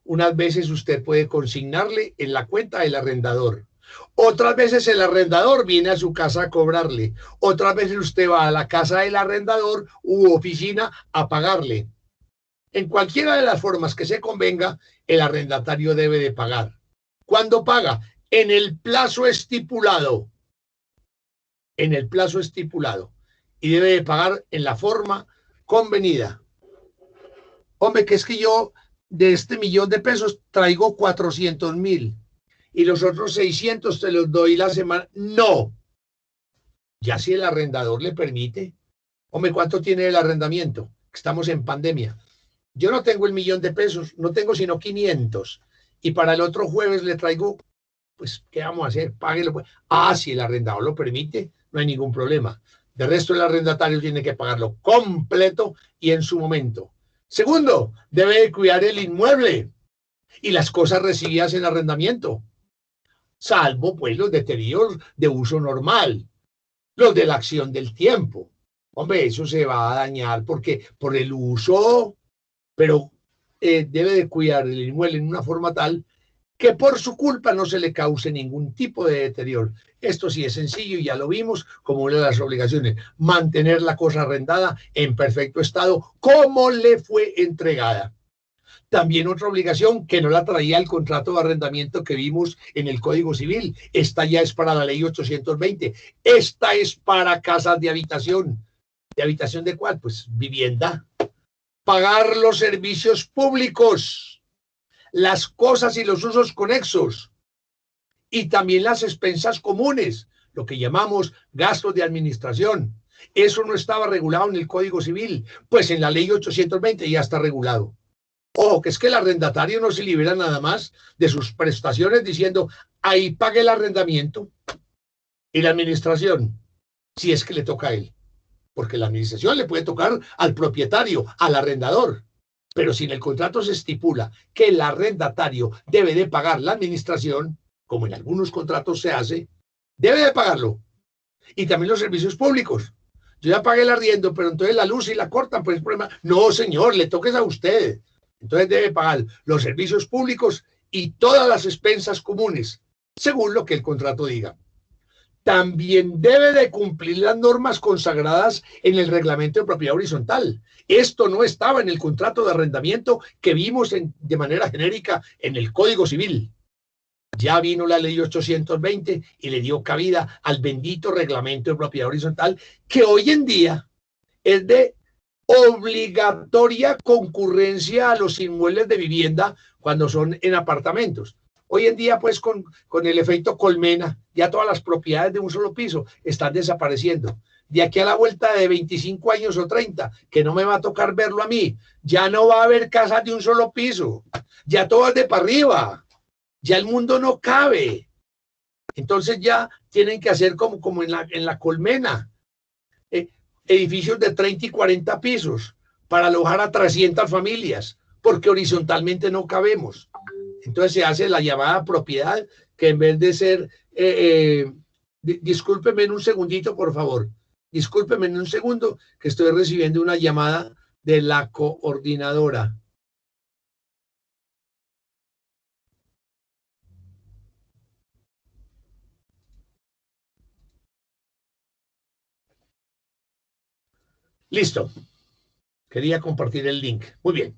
Unas veces usted puede consignarle en la cuenta del arrendador. Otras veces el arrendador viene a su casa a cobrarle. Otras veces usted va a la casa del arrendador u oficina a pagarle. En cualquiera de las formas que se convenga, el arrendatario debe de pagar. ¿Cuándo paga? En el plazo estipulado. En el plazo estipulado. Y debe de pagar en la forma convenida. Hombre, que es que yo de este $1.000.000 traigo 400.000 y los otros 600 te los doy la semana. No. Ya si el arrendador le permite. Hombre, ¿cuánto tiene el arrendamiento? Estamos en pandemia. Yo no tengo el $1.000.000, no tengo sino 500. Y para el otro jueves le traigo, pues, ¿qué vamos a hacer? Páguelo. Si el arrendador lo permite, no hay ningún problema. De resto, el arrendatario tiene que pagarlo completo y en su momento. Segundo, debe de cuidar el inmueble y las cosas recibidas en arrendamiento, salvo pues los deterioros de uso normal, los de la acción del tiempo. Hombre, eso se va a dañar porque por el uso, pero debe de cuidar el inmueble en una forma tal que por su culpa no se le cause ningún tipo de deterioro. Esto sí es sencillo y ya lo vimos como una de las obligaciones, mantener la cosa arrendada en perfecto estado como le fue entregada. También otra obligación que no la traía el contrato de arrendamiento que vimos en el Código Civil. Esta ya es para la ley 820. Esta es para casas de habitación. ¿De habitación de cuál? Pues vivienda. Pagar los servicios públicos, las cosas y los usos conexos y también las expensas comunes, lo que llamamos gastos de administración. Eso no estaba regulado en el Código Civil, pues en la ley 820 ya está regulado. Ojo, que es que el arrendatario no se libera nada más de sus prestaciones diciendo, ahí pague el arrendamiento y la administración, si es que le toca a él. Porque la administración le puede tocar al propietario, al arrendador. Pero si en el contrato se estipula que el arrendatario debe de pagar la administración, como en algunos contratos se hace, debe de pagarlo. Y también los servicios públicos. Yo ya pagué el arriendo, pero entonces la luz y la cortan, pues es problema. No, señor, le toques a usted. Entonces debe pagar los servicios públicos y todas las expensas comunes, según lo que el contrato diga. También debe de cumplir las normas consagradas en el reglamento de propiedad horizontal. Esto no estaba en el contrato de arrendamiento que vimos de manera genérica en el Código Civil. Ya vino la ley 820 y le dio cabida al bendito reglamento de propiedad horizontal que hoy en día es de obligatoria concurrencia a los inmuebles de vivienda cuando son en apartamentos. Hoy en día, pues, con el efecto colmena, ya todas las propiedades de un solo piso están desapareciendo. De aquí a la vuelta de 25 años o 30, que no me va a tocar verlo a mí, ya no va a haber casas de un solo piso, ya todo es de para arriba, ya el mundo no cabe. Entonces ya tienen que hacer como en la colmena, edificios de 30 y 40 pisos para alojar a 300 familias, porque horizontalmente no cabemos. Entonces se hace la llamada propiedad, que en vez de ser, discúlpeme en un segundito, por favor, discúlpeme en un segundo, que estoy recibiendo una llamada de la coordinadora. Listo. Quería compartir el link. Muy bien.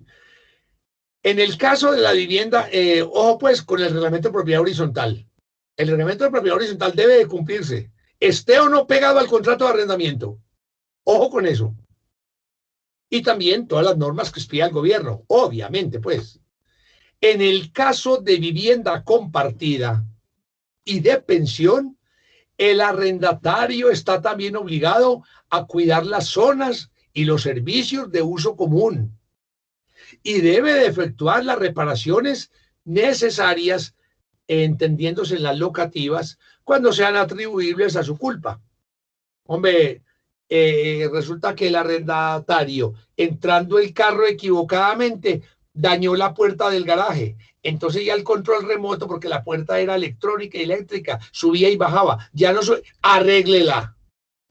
En el caso de la vivienda, ojo pues con el reglamento de propiedad horizontal. El reglamento de propiedad horizontal debe de cumplirse, esté o no pegado al contrato de arrendamiento. Ojo con eso. Y también todas las normas que expida el gobierno, obviamente, pues. En el caso de vivienda compartida y de pensión, el arrendatario está también obligado a cuidar las zonas y los servicios de uso común y debe de efectuar las reparaciones necesarias, entendiéndose en las locativas, cuando sean atribuibles a su culpa. Hombre, resulta que el arrendatario, entrando el carro equivocadamente, dañó la puerta del garaje. Entonces ya el control remoto, porque la puerta era electrónica y eléctrica, subía y bajaba. Ya no arréglela.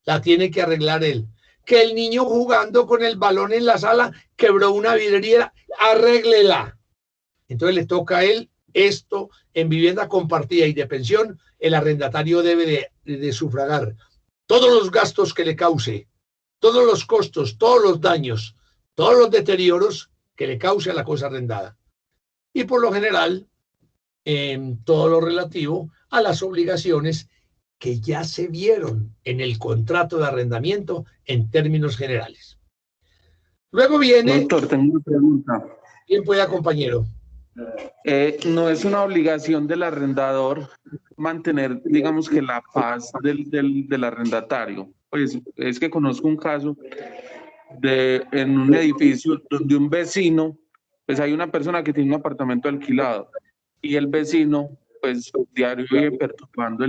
La tiene que arreglar él. Que el niño jugando con el balón en la sala quebró una vidriera, arréglela. Entonces le toca a él esto. En vivienda compartida y de pensión, el arrendatario debe de sufragar todos los gastos que le cause, todos los costos, todos los daños, todos los deterioros que le cause a la cosa arrendada. Y por lo general, en todo lo relativo a las obligaciones que ya se vieron en el contrato de arrendamiento en términos generales. Luego viene... Doctor, tengo una pregunta. ¿Quién puede, compañero? No es una obligación del arrendador mantener, digamos que la paz del arrendatario. Pues es que conozco un caso en un edificio donde un vecino, pues hay una persona que tiene un apartamento alquilado y el vecino, pues diario vive perturbando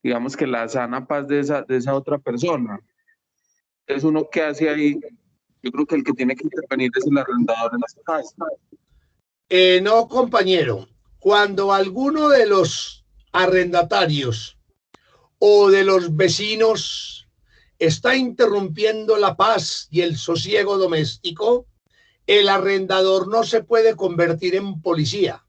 digamos que la sana paz de esa otra persona. Es uno que hace ahí. Yo creo que el que tiene que intervenir es el arrendador en este caso. No, compañero. Cuando alguno de los arrendatarios o de los vecinos está interrumpiendo la paz y el sosiego doméstico, el arrendador no se puede convertir en policía.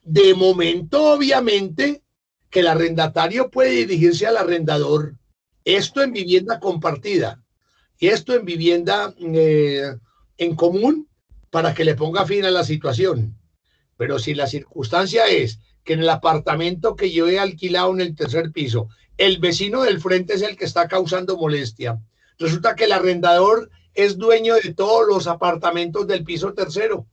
De momento, obviamente, que el arrendatario puede dirigirse al arrendador. Esto en vivienda compartida y esto en vivienda en común, para que le ponga fin a la situación. Pero si la circunstancia es que en el apartamento que yo he alquilado en el tercer piso, el vecino del frente es el que está causando molestia, resulta que el arrendador es dueño de todos los apartamentos del piso tercero.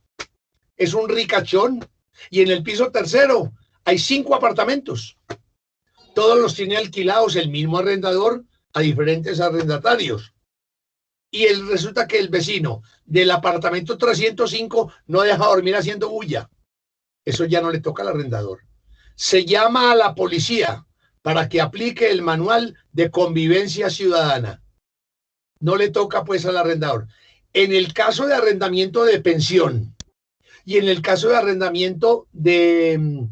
Es un ricachón. Y en el piso tercero hay 5 apartamentos. Todos los tiene alquilados el mismo arrendador a diferentes arrendatarios. Y resulta que el vecino del apartamento 305 no deja dormir haciendo bulla. Eso ya no le toca al arrendador. Se llama a la policía para que aplique el manual de convivencia ciudadana. No le toca pues al arrendador. En el caso de arrendamiento de pensión y en el caso de arrendamiento de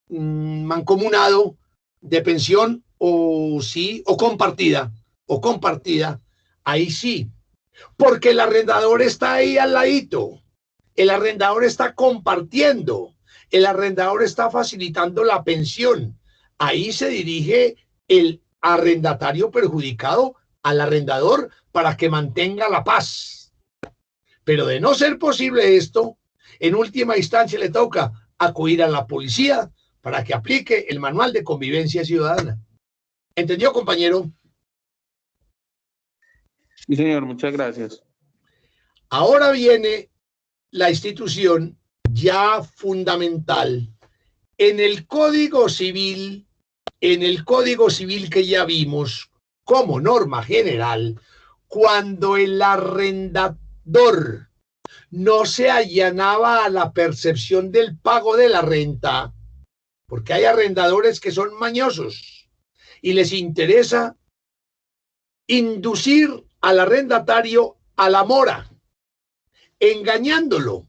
mancomunado de pensión o compartida, ahí sí, porque el arrendador está ahí al ladito, el arrendador está compartiendo, el arrendador está facilitando la pensión. Ahí se dirige el arrendatario perjudicado al arrendador para que mantenga la paz. Pero de no ser posible esto, en última instancia le toca acudir a la policía para que aplique el manual de convivencia ciudadana. ¿Entendió, compañero? Sí, señor, muchas gracias. Ahora viene la institución ya fundamental en el Código Civil, que ya vimos como norma general, cuando el arrendador no se allanaba a la percepción del pago de la renta, porque hay arrendadores que son mañosos y les interesa inducir al arrendatario a la mora, engañándolo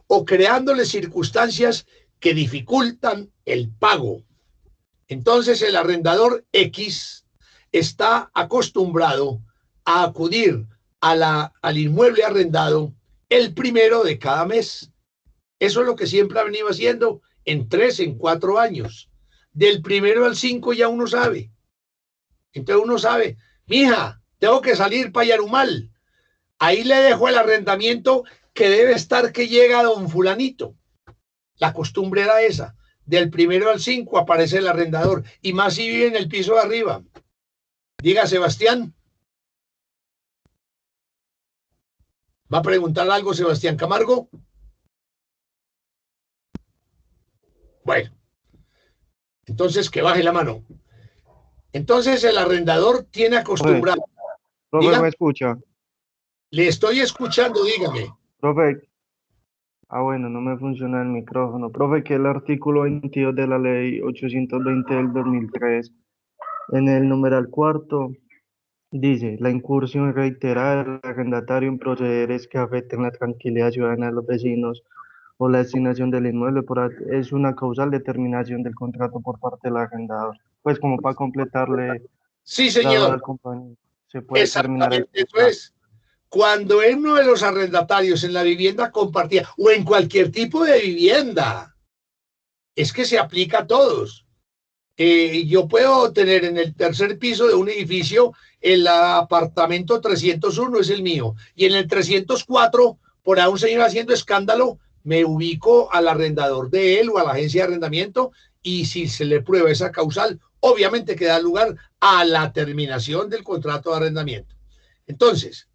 o creándole circunstancias que dificultan el pago. Entonces el arrendador X está acostumbrado a acudir al inmueble arrendado el primero de cada mes. Eso es lo que siempre ha venido haciendo en 3, en 4 años. Del primero al 5 ya uno sabe. Entonces uno sabe, mija, tengo que salir para Yarumal. Ahí le dejo el arrendamiento que debe estar que llega don fulanito. La costumbre era esa. del 1 al 5 aparece el arrendador, y más si vive en el piso de arriba. Diga, Sebastián. ¿Va a preguntar algo Sebastián Camargo? Bueno, entonces que baje la mano. Entonces el arrendador tiene acostumbrado. Profe, Diga. ¿me escucha? Le estoy escuchando, dígame. Profe, bueno, no me funciona el micrófono. Profe, que el artículo 22 de la ley 820 del 2003, en el numeral cuarto, dice, la incursión reiterada del arrendatario en procederes que afecten la tranquilidad ciudadana de los vecinos o la destinación del inmueble es una causal determinación del contrato por parte del arrendador. Pues como para completarle Sí, la duda señor. al compañero, se puede terminar el Exactamente, eso contrato. es. Cuando uno de los arrendatarios en la vivienda compartida o en cualquier tipo de vivienda, es que se aplica a todos. Yo puedo tener en el tercer piso de un edificio el apartamento 301 es el mío, y en el 304, por ahí un señor haciendo escándalo, me ubico al arrendador de él o a la agencia de arrendamiento, y si se le prueba esa causal, obviamente que da lugar a la terminación del contrato de arrendamiento. Entonces,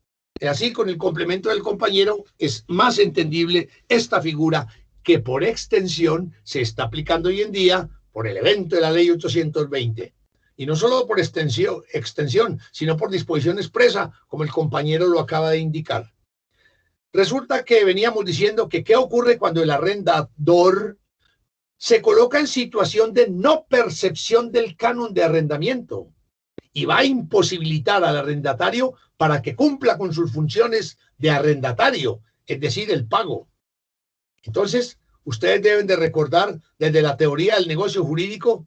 así con el complemento del compañero, es más entendible esta figura que por extensión se está aplicando hoy en día por el evento de la ley 820. Y no solo por extensión, sino por disposición expresa, como el compañero lo acaba de indicar. Resulta que veníamos diciendo que qué ocurre cuando el arrendador se coloca en situación de no percepción del canon de arrendamiento y va a imposibilitar al arrendatario para que cumpla con sus funciones de arrendatario, es decir, el pago. Entonces, ustedes deben de recordar desde la teoría del negocio jurídico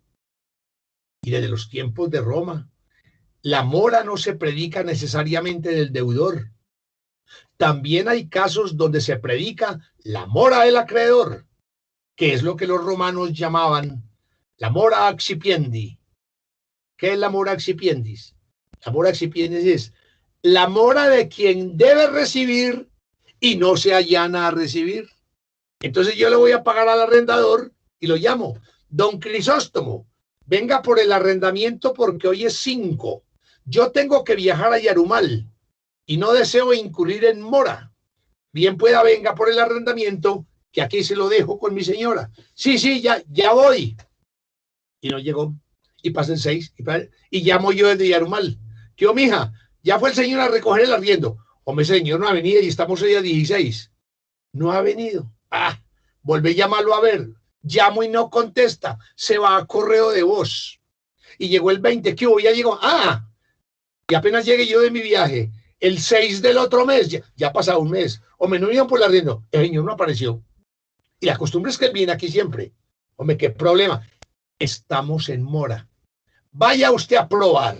y desde los tiempos de Roma, la mora no se predica necesariamente del deudor. También hay casos donde se predica la mora del acreedor, que es lo que los romanos llamaban la mora accipiendi. ¿Qué es la mora accipiendis? La mora accipiendis es la mora de quien debe recibir y no se allana a recibir. Entonces yo le voy a pagar al arrendador y lo llamo, don Crisóstomo, venga por el arrendamiento porque hoy es 5. Yo tengo que viajar a Yarumal y no deseo incurrir en mora. Bien pueda, venga por el arrendamiento, que aquí se lo dejo con mi señora. Sí, ya voy. Y no llegó. Y pasan 6. Y llamo yo desde Yarumal. ¿Qué, mija? Ya fue el señor a recoger el arriendo. Hombre, señor, no ha venido y estamos hoy a 16. No ha venido. Volví a llamarlo a ver. Llamo y no contesta. Se va a correo de voz. Y llegó el 20. ¿Qué hubo? Ya llegó. Y apenas llegué yo de mi viaje. El 6 del otro mes. Ya ha pasado un mes. Hombre, no iban por el arriendo. El señor no apareció. Y la costumbre es que él viene aquí siempre. Hombre, qué problema. Estamos en mora. Vaya usted a probar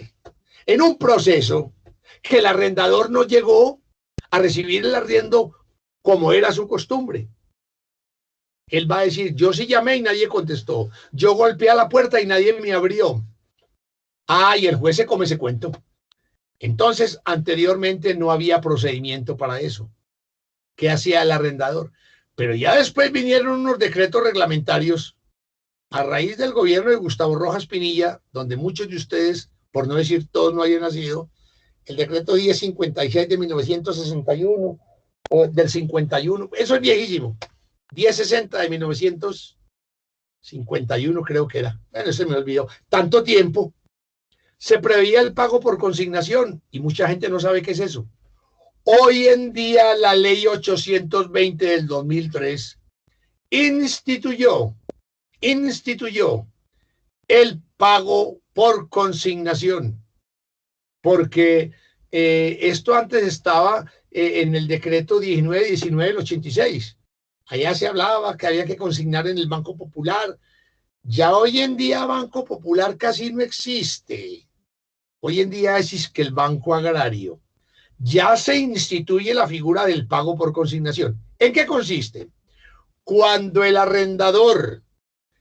en un proceso que el arrendador no llegó a recibir el arriendo como era su costumbre. Él va a decir, yo sí llamé y nadie contestó. Yo golpeé a la puerta y nadie me abrió. Y el juez se come ese cuento. Entonces, anteriormente no había procedimiento para eso. ¿Qué hacía el arrendador? Pero ya después vinieron unos decretos reglamentarios a raíz del gobierno de Gustavo Rojas Pinilla, donde muchos de ustedes, por no decir todos, no hayan nacido, el decreto 1056 de 1961, o del 51, eso es viejísimo, 1060 de 1951 creo que era, bueno, se me olvidó, tanto tiempo, se preveía el pago por consignación, y mucha gente no sabe qué es eso. Hoy en día la ley 820 del 2003 instituyó el pago por consignación, porque esto antes estaba en el decreto 1919 del 86. Allá se hablaba que había que consignar en el Banco Popular. Ya hoy en día Banco Popular casi no existe. Hoy en día es que el Banco Agrario. Ya se instituye la figura del pago por consignación. ¿En qué consiste? Cuando el arrendador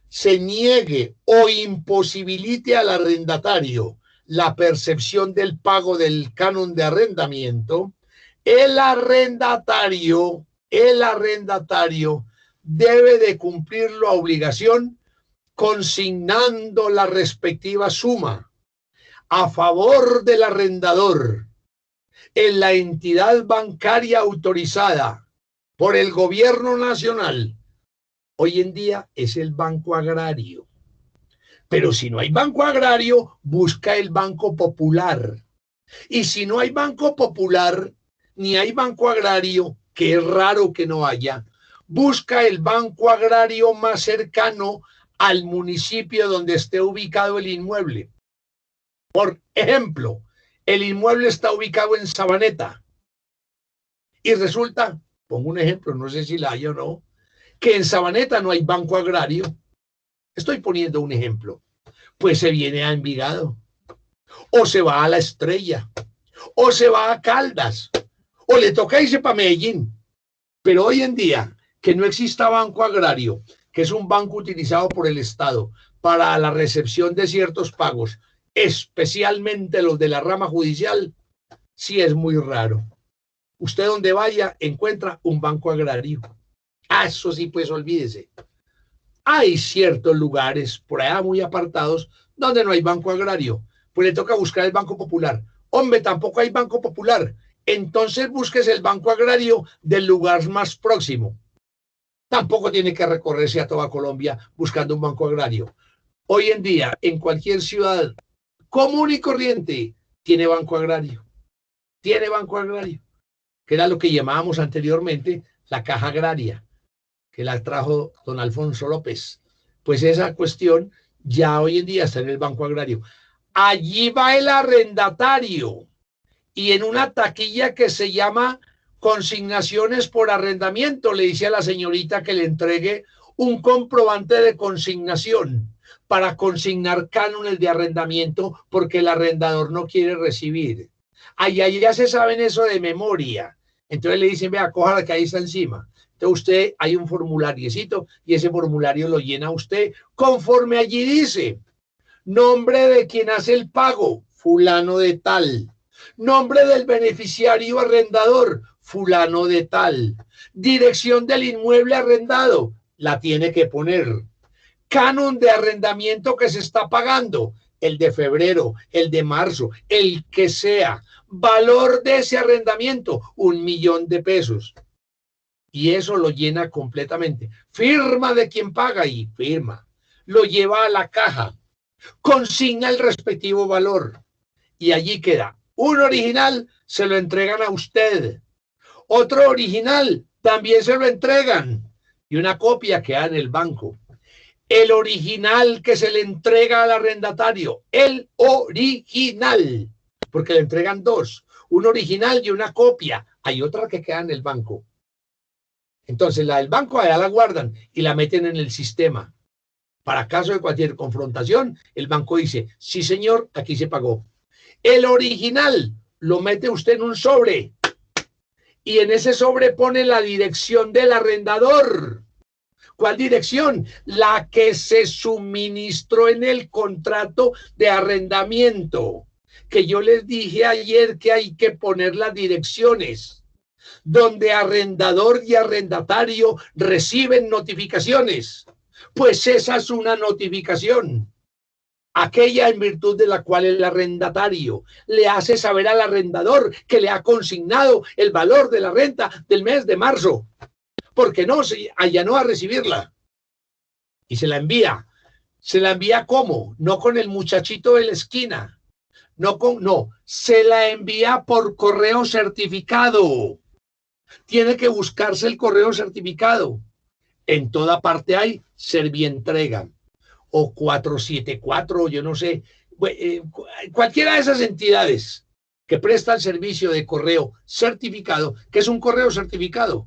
se niegue o imposibilite al arrendatario la percepción del pago del canon de arrendamiento, el arrendatario debe de cumplir la obligación consignando la respectiva suma a favor del arrendador en la entidad bancaria autorizada por el gobierno nacional, hoy en día es el Banco Agrario. Pero si no hay Banco Agrario, busca el Banco Popular. Y si no hay Banco Popular, ni hay Banco Agrario, que es raro que no haya, busca el Banco Agrario más cercano al municipio donde esté ubicado el inmueble. Por ejemplo, el inmueble está ubicado en Sabaneta y resulta, pongo un ejemplo, no sé si la hay o no, que en Sabaneta no hay Banco Agrario. Estoy poniendo un ejemplo. Pues se viene a Envigado, o se va a La Estrella, o se va a Caldas, o le toca irse para Medellín. Pero hoy en día, que no exista Banco Agrario, que es un banco utilizado por el Estado para la recepción de ciertos pagos, especialmente los de la rama judicial, sí es muy raro. Usted donde vaya encuentra un Banco Agrario. Ah, eso sí, pues olvídese. Hay ciertos lugares por allá muy apartados donde no hay Banco Agrario. Pues le toca buscar el Banco Popular. Hombre, tampoco hay Banco Popular. Entonces búsquese el Banco Agrario del lugar más próximo. Tampoco tiene que recorrerse a toda Colombia buscando un Banco Agrario. Hoy en día, en cualquier ciudad común y corriente, tiene Banco Agrario. Tiene Banco Agrario, que era lo que llamábamos anteriormente la Caja Agraria, que la trajo don Alfonso López. Pues esa cuestión ya hoy en día está en el Banco Agrario. Allí va el arrendatario y en una taquilla que se llama consignaciones por arrendamiento le dice a la señorita que le entregue un comprobante de consignación para consignar cánones de arrendamiento porque el arrendador no quiere recibir. Allá ya se saben eso de memoria. Entonces le dicen, vea, cójala que ahí está encima. Entonces usted, hay un formulariecito y ese formulario lo llena usted conforme allí dice. Nombre de quien hace el pago, fulano de tal. Nombre del beneficiario arrendador, fulano de tal. Dirección del inmueble arrendado, la tiene que poner. Canon de arrendamiento que se está pagando, el de febrero, el de marzo, el que sea. Valor de ese arrendamiento, 1.000.000 de pesos. Y eso lo llena completamente. Firma de quien paga y firma. Lo lleva a la caja. Consigna el respectivo valor. Y allí queda. Un original se lo entregan a usted. Otro original también se lo entregan. Y una copia queda en el banco. El original que se le entrega al arrendatario. El original. Porque le entregan dos. Un original y una copia. Hay otra que queda en el banco. Entonces la del banco allá la guardan y la meten en el sistema. Para caso de cualquier confrontación, el banco dice, sí señor, aquí se pagó. El original lo mete usted en un sobre y en ese sobre pone la dirección del arrendador. ¿Cuál dirección? La que se suministró en el contrato de arrendamiento, que yo les dije ayer que hay que poner las direcciones donde arrendador y arrendatario reciben notificaciones. Pues esa es una notificación, aquella en virtud de la cual el arrendatario le hace saber al arrendador que le ha consignado el valor de la renta del mes de marzo, porque no se allanó a recibirla y se la envía. ¿Se la envía cómo? No con el muchachito de la esquina, no, se la envía por correo certificado. Tiene que buscarse el correo certificado. En toda parte hay Servientrega o 474, yo no sé, cualquiera de esas entidades que prestan servicio de correo certificado, que es un correo certificado,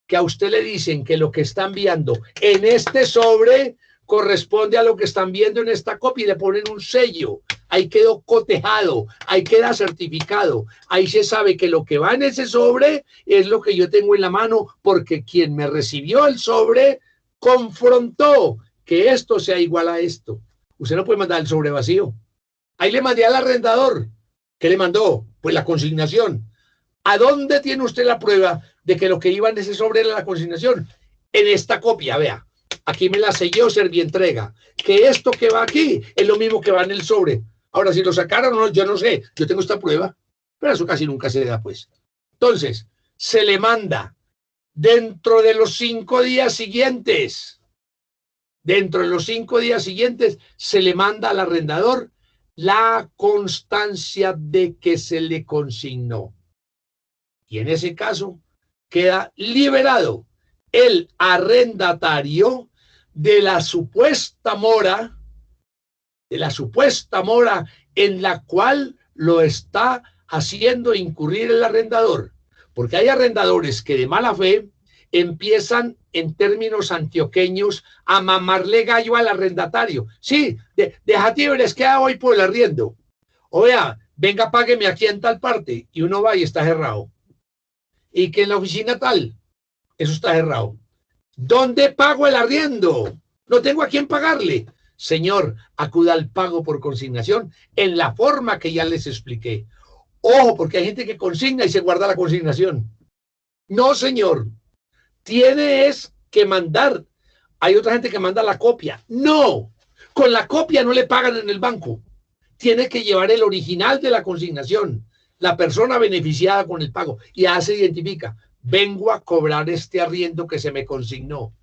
que a usted le dicen que lo que está enviando en este sobre corresponde a lo que están viendo en esta copia y le ponen un sello. Ahí quedó cotejado, ahí queda certificado, ahí se sabe que lo que va en ese sobre es lo que yo tengo en la mano porque quien me recibió el sobre confrontó que esto sea igual a esto. Usted no puede mandar el sobre vacío. Ahí le mandé al arrendador. ¿Qué le mandó? Pues la consignación. ¿A dónde tiene usted la prueba de que lo que iba en ese sobre era la consignación? En esta copia, vea. aquí me la selló Servientrega, que esto que va aquí es lo mismo que va en el sobre. Ahora, si lo sacaron o no, yo no sé, yo tengo esta prueba, pero eso casi nunca se da, pues. Entonces, se le manda dentro de los 5 días siguientes, se le manda al arrendador la constancia de que se le consignó. Y en ese caso queda liberado el arrendatario de la supuesta mora, en la cual lo está haciendo incurrir el arrendador. Porque hay arrendadores que de mala fe empiezan en términos antioqueños a mamarle gallo al arrendatario. Sí, déjate ver, es que voy por el arriendo. O vea, venga, págueme aquí en tal parte. Y uno va y está cerrado. Y que en la oficina tal, eso está cerrado. ¿Dónde pago el arriendo? No tengo a quién pagarle. Señor, acuda al pago por consignación en la forma que ya les expliqué. Ojo, porque hay gente que consigna y se guarda la consignación. No, señor. Tienes que mandar. Hay otra gente que manda la copia. No, con la copia no le pagan en el banco. Tiene que llevar el original de la consignación, la persona beneficiada con el pago, y ya se identifica. Vengo a cobrar este arriendo que se me consignó.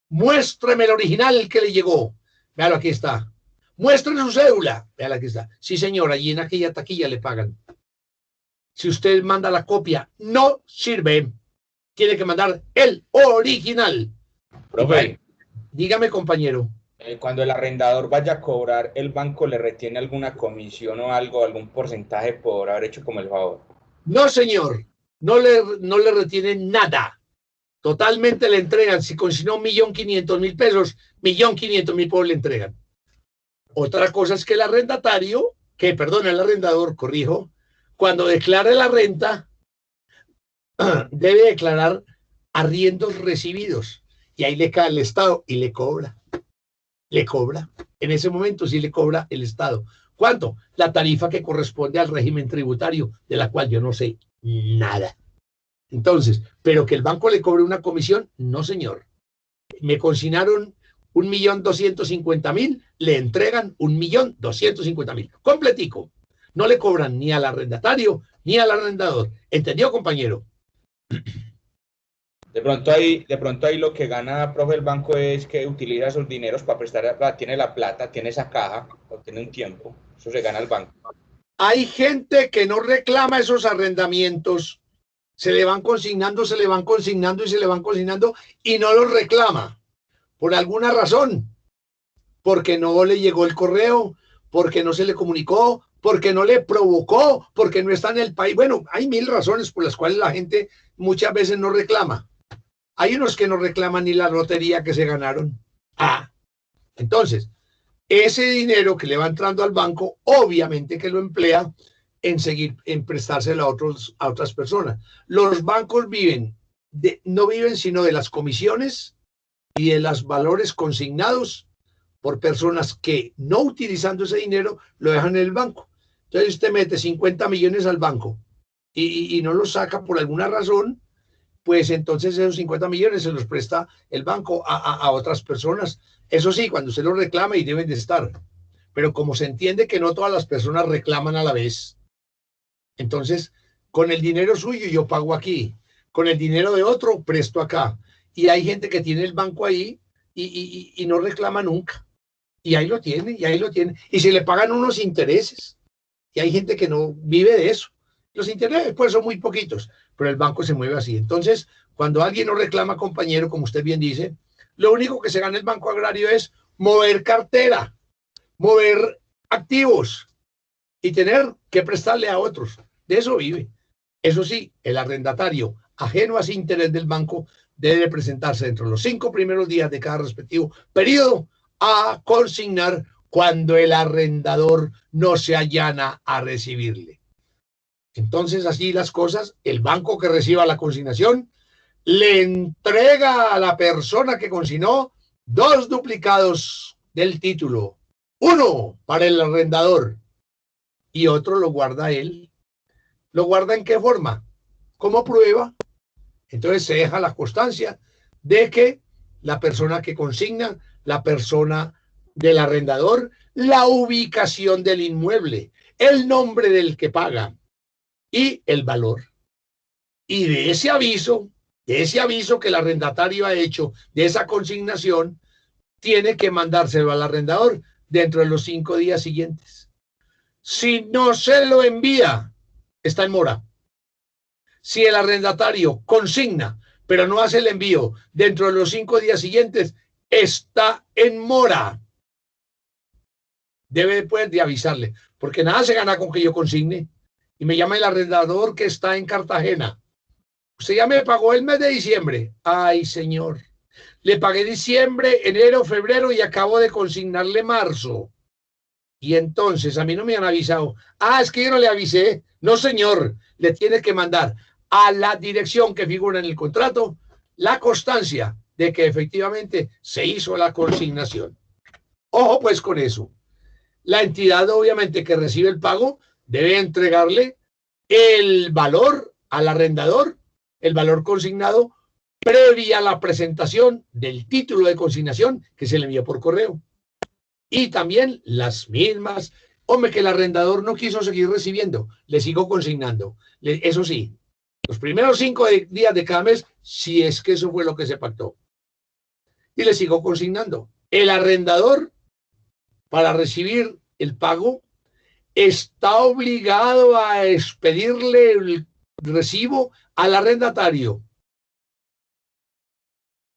Muéstreme el original que le llegó. Véalo, aquí está. Muéstreme su cédula. Véalo, aquí está. Sí, señor, allí en aquella taquilla le pagan. Si usted manda la copia, no sirve. Tiene que mandar el original. Profe, dígame, compañero. Cuando el arrendador vaya a cobrar, ¿el banco le retiene alguna comisión o algo, algún porcentaje por haber hecho como el favor? No, señor. No le retienen nada. Totalmente le entregan. Si consignó 1.500.000 pesos, 1.500.000 pesos le entregan. Otra cosa es que el arrendatario, el arrendador, corrijo, cuando declare la renta, debe declarar arriendos recibidos. Y ahí le cae al Estado y le cobra. Le cobra. En ese momento sí le cobra el Estado. ¿Cuánto? La tarifa que corresponde al régimen tributario, de la cual yo no sé nada. Entonces, pero que el banco le cobre una comisión, no, señor. Me consignaron 1.250.000, le entregan 1.250.000. Completico. No le cobran ni al arrendatario ni al arrendador. ¿Entendió, compañero? De pronto ahí lo que gana, profe, el banco es que utiliza esos dineros para prestar, tiene la plata, tiene esa caja, o tiene un tiempo, eso se gana el banco. Hay gente que no reclama esos arrendamientos, se le van consignando y no los reclama por alguna razón, porque no le llegó el correo, porque no se le comunicó, porque no le provocó, porque no está en el país. Bueno, hay 1000 razones por las cuales la gente muchas veces no reclama. Hay unos que no reclaman ni la lotería que se ganaron. Entonces, ese dinero que le va entrando al banco, obviamente que lo emplea en prestárselo a otras personas. Los bancos no viven sino de las comisiones y de los valores consignados por personas que, no utilizando ese dinero, lo dejan en el banco. Entonces usted mete 50 millones al banco y no los saca por alguna razón, pues entonces esos 50 millones se los presta el banco a otras personas. Eso sí, cuando usted los reclama, y deben de estar. Pero como se entiende que no todas las personas reclaman a la vez, entonces con el dinero suyo yo pago aquí, con el dinero de otro presto acá. Y hay gente que tiene el banco ahí y no reclama nunca. Y ahí lo tiene. Y se le pagan unos intereses. Y hay gente que no vive de eso. Los intereses pues son muy poquitos, pero el banco se mueve así. Entonces, cuando alguien no reclama, compañero, como usted bien dice, lo único que se gana el Banco Agrario es mover cartera, mover activos y tener que prestarle a otros. De eso vive. Eso sí, el arrendatario, ajeno a ese interés del banco, debe presentarse dentro de los 5 primeros días de cada respectivo periodo a consignar cuando el arrendador no se allana a recibirle. Entonces, así las cosas, el banco que reciba la consignación le entrega a la persona que consignó 2 duplicados del título. Uno para el arrendador y otro lo guarda él. ¿Lo guarda en qué forma? Como prueba. Entonces se deja la constancia de que la persona que consigna, la persona del arrendador, la ubicación del inmueble, el nombre del que paga y el valor. Y de ese aviso que el arrendatario ha hecho, de esa consignación, tiene que mandárselo al arrendador dentro de los 5 días siguientes. Si no se lo envía, está en mora. Si el arrendatario consigna, pero no hace el envío dentro de los 5 días siguientes, está en mora. Debe después de avisarle, porque nada se gana con que yo consigne. Y me llama el arrendador que está en Cartagena. Usted ya me pagó el mes de diciembre. Ay, señor. Le pagué diciembre, enero, febrero y acabo de consignarle marzo. Y entonces a mí no me han avisado. Ah, es que yo no le avisé. No, señor. Le tiene que mandar a la dirección que figura en el contrato la constancia de que efectivamente se hizo la consignación. Ojo pues con eso. La entidad obviamente que recibe el pago debe entregarle el valor al arrendador, el valor consignado, previa a la presentación del título de consignación que se le envió por correo. Y también las mismas, hombre, que el arrendador no quiso seguir recibiendo, le sigo consignando. Eso sí, los primeros 5 días de cada mes, si es que eso fue lo que se pactó. Y le sigo consignando. El arrendador, para recibir el pago, está obligado a expedirle el recibo al arrendatario.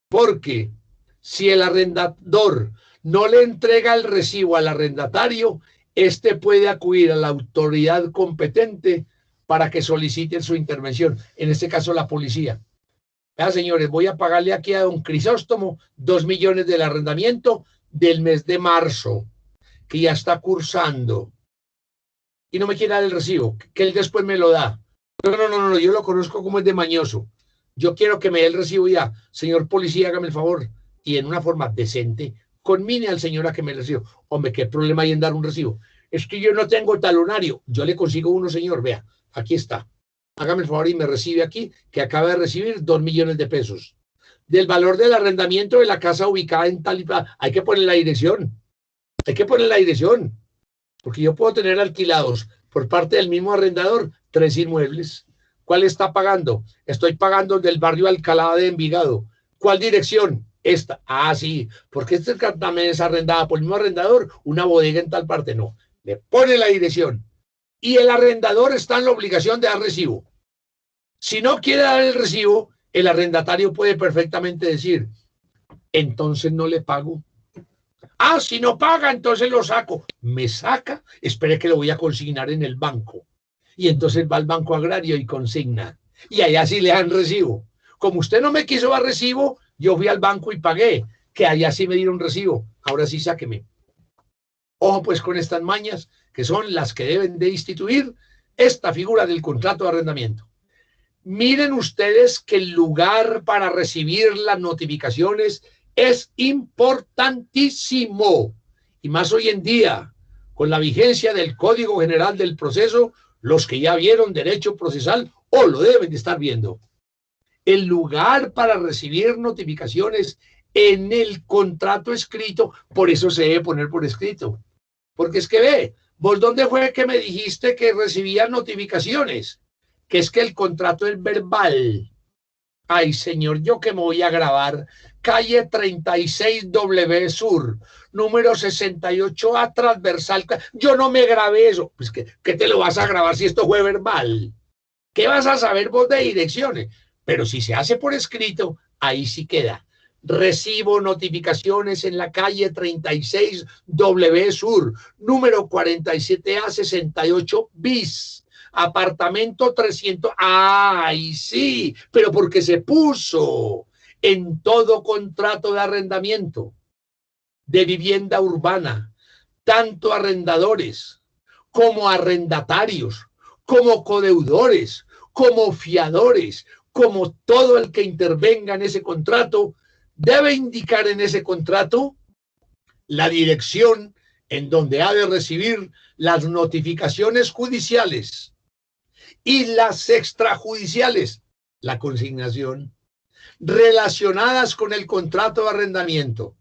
Porque si el arrendador no le entrega el recibo al arrendatario, éste puede acudir a la autoridad competente para que soliciten su intervención, en este caso la policía. Señores, voy a pagarle aquí a don Crisóstomo 2 millones del arrendamiento del mes de marzo, que ya está cursando, y no me quiere dar el recibo, que él después me lo da. No, yo lo conozco como es de mañoso. Yo quiero que me dé el recibo ya. Señor policía, hágame el favor, y en una forma decente, conmine al señor a que me reciba. Hombre, ¿qué problema hay en dar un recibo? Es que yo no tengo talonario. Yo le consigo uno, señor. Vea, aquí está. Hágame el favor y me recibe aquí, que acaba de recibir 2 millones de pesos. Del valor del arrendamiento de la casa ubicada en tal y tal. Hay que poner la dirección. Hay que poner la dirección. Porque yo puedo tener alquilados por parte del mismo arrendador 3 inmuebles. ¿Cuál está pagando? Estoy pagando del barrio Alcalá de Envigado. ¿Cuál dirección? Esta. Ah, sí, porque esta también es arrendada por el mismo arrendador, una bodega en tal parte. No, le pone la dirección. Y el arrendador está en la obligación de dar recibo. Si no quiere dar el recibo, el arrendatario puede perfectamente decir, entonces no le pago. Ah, si no paga, entonces lo saco. Me saca, espere que lo voy a consignar en el banco. Y entonces va al Banco Agrario y consigna. Y allá sí le dan recibo. Como usted no me quiso dar recibo, yo fui al banco y pagué, que allá sí me dieron recibo. Ahora sí sáqueme. Ojo pues con estas mañas, que son las que deben de instituir esta figura del contrato de arrendamiento. Miren ustedes que el lugar para recibir las notificaciones es importantísimo. Y más hoy en día, con la vigencia del Código General del Proceso, los que ya vieron derecho procesal o lo deben de estar viendo. El lugar para recibir notificaciones en el contrato escrito, por eso se debe poner por escrito. Porque es que ve, vos dónde fue que me dijiste que recibías notificaciones, que es que el contrato es verbal. Ay, señor, yo que me voy a grabar, calle 36W Sur, número 68A transversal. Yo no me grabé eso. Pues ¿qué te lo vas a grabar si esto fue verbal? ¿Qué vas a saber vos de direcciones? Pero si se hace por escrito, ahí sí queda. Recibo notificaciones en la calle 36W Sur, número 47A 68 bis. Apartamento 300. ¡Ay, sí! Pero porque se puso en todo contrato de arrendamiento de vivienda urbana, tanto arrendadores como arrendatarios, como codeudores, como fiadores, como todo el que intervenga en ese contrato, debe indicar en ese contrato la dirección en donde ha de recibir las notificaciones judiciales y las extrajudiciales, la consignación, relacionadas con el contrato de arrendamiento.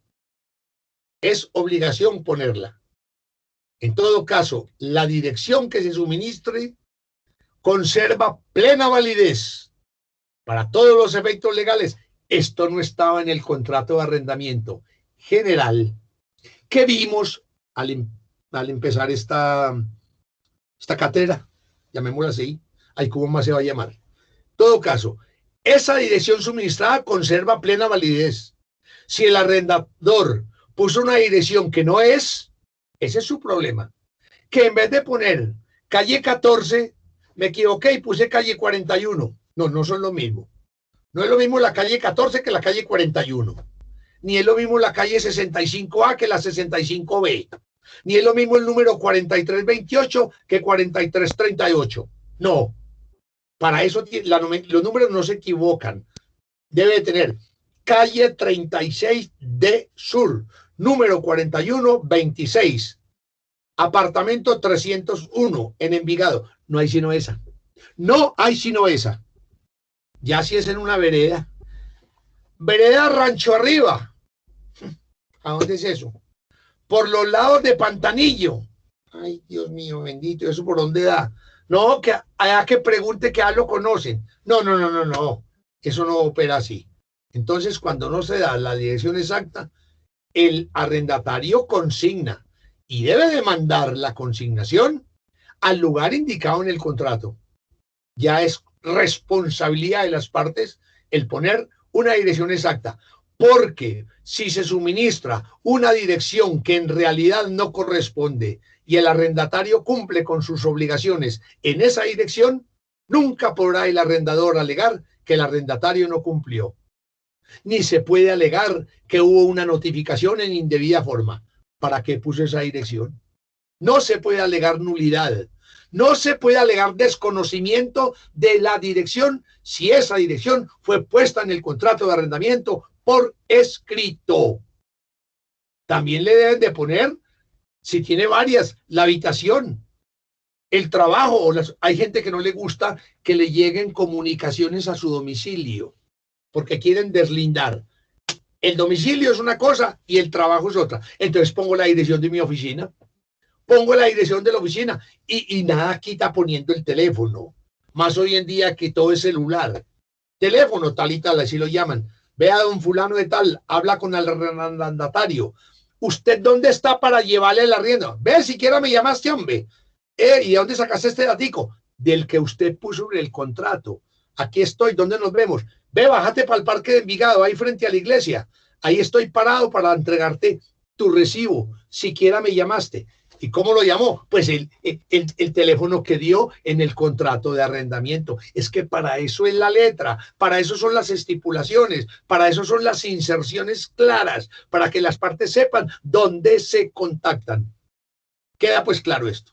Es obligación ponerla. En todo caso, la dirección que se suministre conserva plena validez para todos los efectos legales. Esto no estaba en el contrato de arrendamiento general que vimos al empezar esta cátedra, llamémosla así. Ay, ¿cómo más se va a llamar? En todo caso, esa dirección suministrada conserva plena validez. Si el arrendador puso una dirección que no es, ese es su problema. Que en vez de poner calle 14, me equivoqué y puse calle 41. No, no son lo mismo. No es lo mismo la calle 14 que la calle 41. Ni es lo mismo la calle 65A que la 65B. Ni es lo mismo el número 4328 que 4338. No. Para eso los números no se equivocan. Debe tener calle 36D Sur, número 4126, apartamento 301 en Envigado. No hay sino esa. No hay sino esa. Ya si es en una vereda. Vereda Rancho Arriba. ¿A dónde es eso? Por los lados de Pantanillo. Ay, Dios mío, bendito. ¿Eso por dónde da? No, que haya que pregunte que ya lo conocen. No. Eso no opera así. Entonces, cuando no se da la dirección exacta, el arrendatario consigna y debe demandar la consignación al lugar indicado en el contrato. Ya es responsabilidad de las partes el poner una dirección exacta, porque si se suministra una dirección que en realidad no corresponde y el arrendatario cumple con sus obligaciones en esa dirección, nunca podrá el arrendador alegar que el arrendatario no cumplió. Ni se puede alegar que hubo una notificación en indebida forma. ¿Para qué puso esa dirección? No se puede alegar nulidad. No se puede alegar desconocimiento de la dirección si esa dirección fue puesta en el contrato de arrendamiento por escrito. También le deben de poner, si tiene varias, la habitación, el trabajo. Hay gente que no le gusta que le lleguen comunicaciones a su domicilio porque quieren deslindar. El domicilio es una cosa y el trabajo es otra. Entonces pongo la dirección de mi oficina. Pongo la dirección de la oficina y nada quita poniendo el teléfono. Más hoy en día que todo es celular. Teléfono tal y tal, así lo llaman. Vea a don fulano de tal, habla con el arrendatario. ¿Usted dónde está para llevarle el arriendo? Ve, siquiera me llamaste, hombre. ¿Y de dónde sacaste este datico? Del que usted puso en el contrato. Aquí estoy, ¿dónde nos vemos? Ve, bájate para el parque de Envigado, ahí frente a la iglesia. Ahí estoy parado para entregarte tu recibo. Siquiera me llamaste. ¿Y cómo lo llamó? Pues el teléfono que dio en el contrato de arrendamiento. Es que para eso es la letra, para eso son las estipulaciones, para eso son las inserciones claras, para que las partes sepan dónde se contactan. Queda pues claro esto.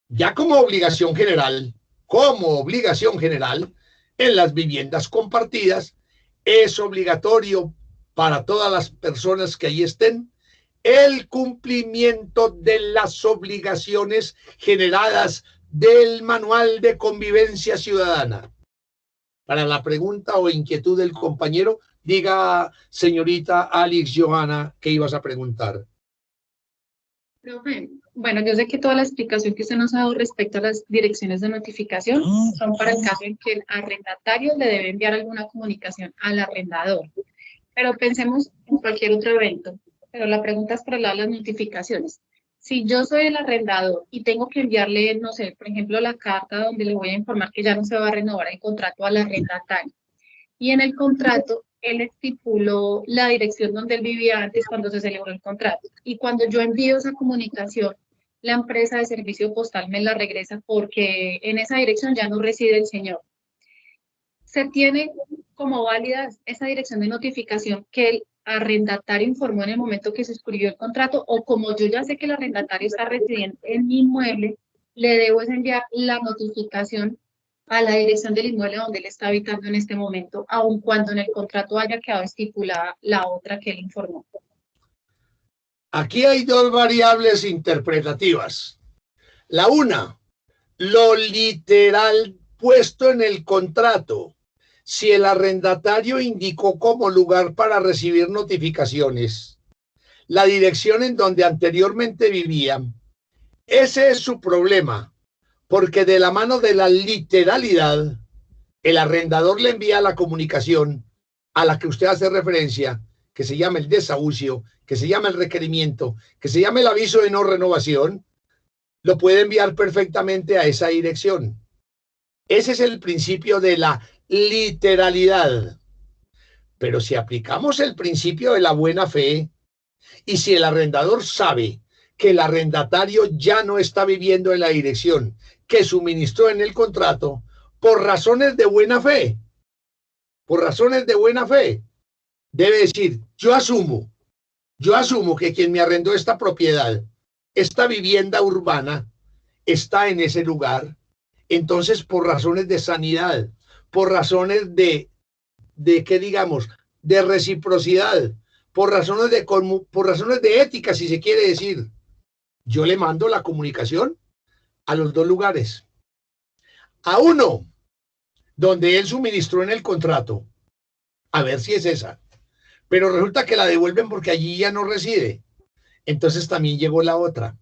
Ya como obligación general, en las viviendas compartidas, es obligatorio para todas las personas que ahí estén el cumplimiento de las obligaciones generadas del Manual de Convivencia Ciudadana. Para la pregunta o inquietud del compañero, diga, señorita Alex Johanna, ¿qué ibas a preguntar? Profe, bueno, yo sé que toda la explicación que usted nos ha dado respecto a las direcciones de notificación son para el caso en que el arrendatario le debe enviar alguna comunicación al arrendador. Pero pensemos en cualquier otro evento. Pero la pregunta es por el lado de las notificaciones. Si yo soy el arrendador y tengo que enviarle, no sé, por ejemplo, la carta donde le voy a informar que ya no se va a renovar el contrato al arrendatario. Y en el contrato, él estipuló la dirección donde él vivía antes cuando se celebró el contrato. Y cuando yo envío esa comunicación, la empresa de servicio postal me la regresa porque en esa dirección ya no reside el señor. Se tiene como válida esa dirección de notificación que el arrendatario informó en el momento que se suscribió el contrato, o como yo ya sé que el arrendatario está residiendo en mi inmueble, le debo enviar la notificación a la dirección del inmueble donde él está habitando en este momento, aun cuando en el contrato haya quedado estipulada la otra que él informó. Aquí hay dos variables interpretativas. La una, lo literal puesto en el contrato. Si el arrendatario indicó como lugar para recibir notificaciones la dirección en donde anteriormente vivían, ese es su problema, porque de la mano de la literalidad, el arrendador le envía la comunicación a la que usted hace referencia, que se llama el desahucio, que se llama el requerimiento, que se llama el aviso de no renovación, lo puede enviar perfectamente a esa dirección. Ese es el principio de la literalidad. Pero si aplicamos el principio de la buena fe, y si el arrendador sabe que el arrendatario ya no está viviendo en la dirección que suministró en el contrato, por razones de buena fe, debe decir, yo asumo que quien me arrendó esta propiedad, esta vivienda urbana, está en ese lugar. Entonces, por razones de sanidad, por razones de ¿qué digamos? De reciprocidad, por razones de ética, si se quiere decir, yo le mando la comunicación a los dos lugares. A uno, donde él suministró en el contrato, a ver si es esa. Pero resulta que la devuelven porque allí ya no reside. Entonces también llegó la otra,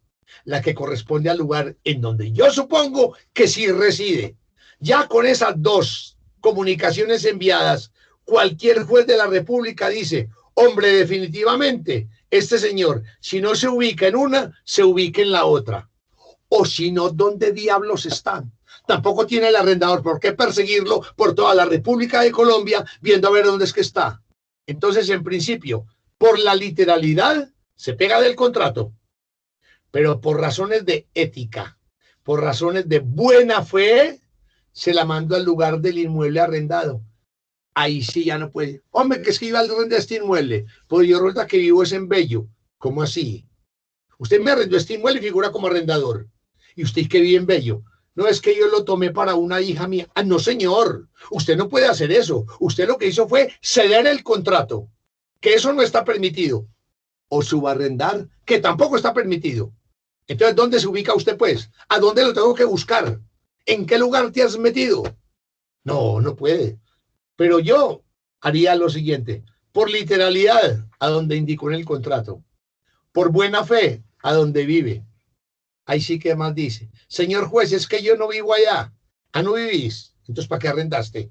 la que corresponde al lugar en donde yo supongo que sí reside. Ya con esas dos comunicaciones enviadas, cualquier juez de la República dice, hombre, definitivamente, este señor, si no se ubica en una, se ubica en la otra. O si no, ¿dónde diablos están? Tampoco tiene el arrendador por qué perseguirlo por toda la República de Colombia, viendo a ver dónde es que está. Entonces, en principio, por la literalidad, se pega del contrato, pero por razones de ética, por razones de buena fe, se la mando al lugar del inmueble arrendado. Ahí sí ya no puede. Hombre, que es que iba al arrendar este inmueble. Pues yo resulta que vivo es en Bello. ¿Cómo así? Usted me arrendó este inmueble y figura como arrendador. ¿Y usted que vive en Bello? No, es que yo lo tomé para una hija mía. Ah, no, señor. Usted no puede hacer eso. Usted lo que hizo fue ceder el contrato, que eso no está permitido. O subarrendar, que tampoco está permitido. Entonces, ¿dónde se ubica usted, pues? ¿A dónde lo tengo que buscar? ¿En qué lugar te has metido? No, no puede. Pero yo haría lo siguiente, por literalidad, a donde indicó en el contrato, por buena fe, a donde vive. Ahí sí que más dice, señor juez, es que yo no vivo allá. Ah, ¿no vivís? Entonces, ¿para qué arrendaste?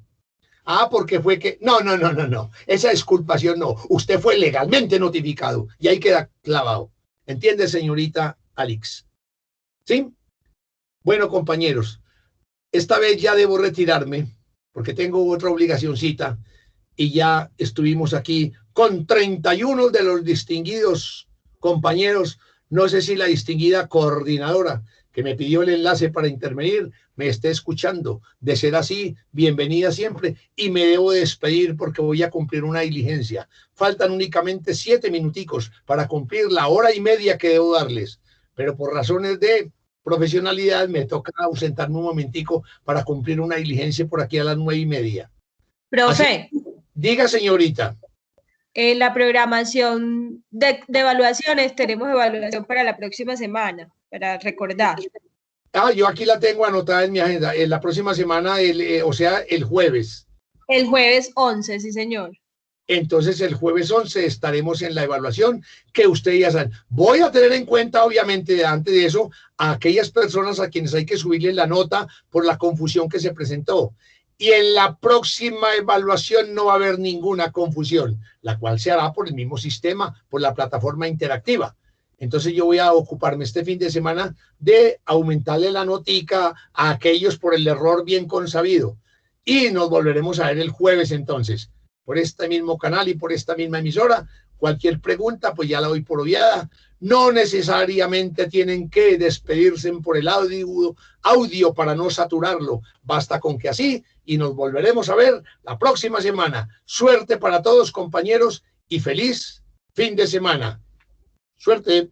Ah, porque fue que... No. Esa exculpación no. Usted fue legalmente notificado y ahí queda clavado. ¿Entiende, señorita Alix? ¿Sí? Bueno, compañeros, esta vez ya debo retirarme porque tengo otra obligacioncita y ya estuvimos aquí con 31 de los distinguidos compañeros. No sé si la distinguida coordinadora que me pidió el enlace para intervenir me esté escuchando. De ser así, bienvenida siempre y me debo despedir porque voy a cumplir una diligencia. Faltan únicamente 7 minuticos para cumplir la hora y media que debo darles, pero por razones de profesionalidad me toca ausentarme un momentico para cumplir una diligencia por aquí a las 9:30. Profe. Así, diga, señorita. La programación de evaluaciones, tenemos evaluación para la próxima semana, para recordar. Yo aquí la tengo anotada en mi agenda. En la próxima semana, o sea, el jueves. El jueves 11, sí, señor. Entonces, el jueves 11 estaremos en la evaluación que ustedes ya saben. Voy a tener en cuenta, obviamente, antes de eso, a aquellas personas a quienes hay que subirle la nota por la confusión que se presentó. Y en la próxima evaluación no va a haber ninguna confusión, la cual se hará por el mismo sistema, por la plataforma interactiva. Entonces yo voy a ocuparme este fin de semana de aumentarle la notica a aquellos por el error bien consabido. Y nos volveremos a ver el jueves entonces, por este mismo canal y por esta misma emisora. Cualquier pregunta, pues ya la doy por obviada. No necesariamente tienen que despedirse por el audio para no saturarlo. Basta con que así, y nos volveremos a ver la próxima semana. Suerte para todos, compañeros, y feliz fin de semana. Suerte.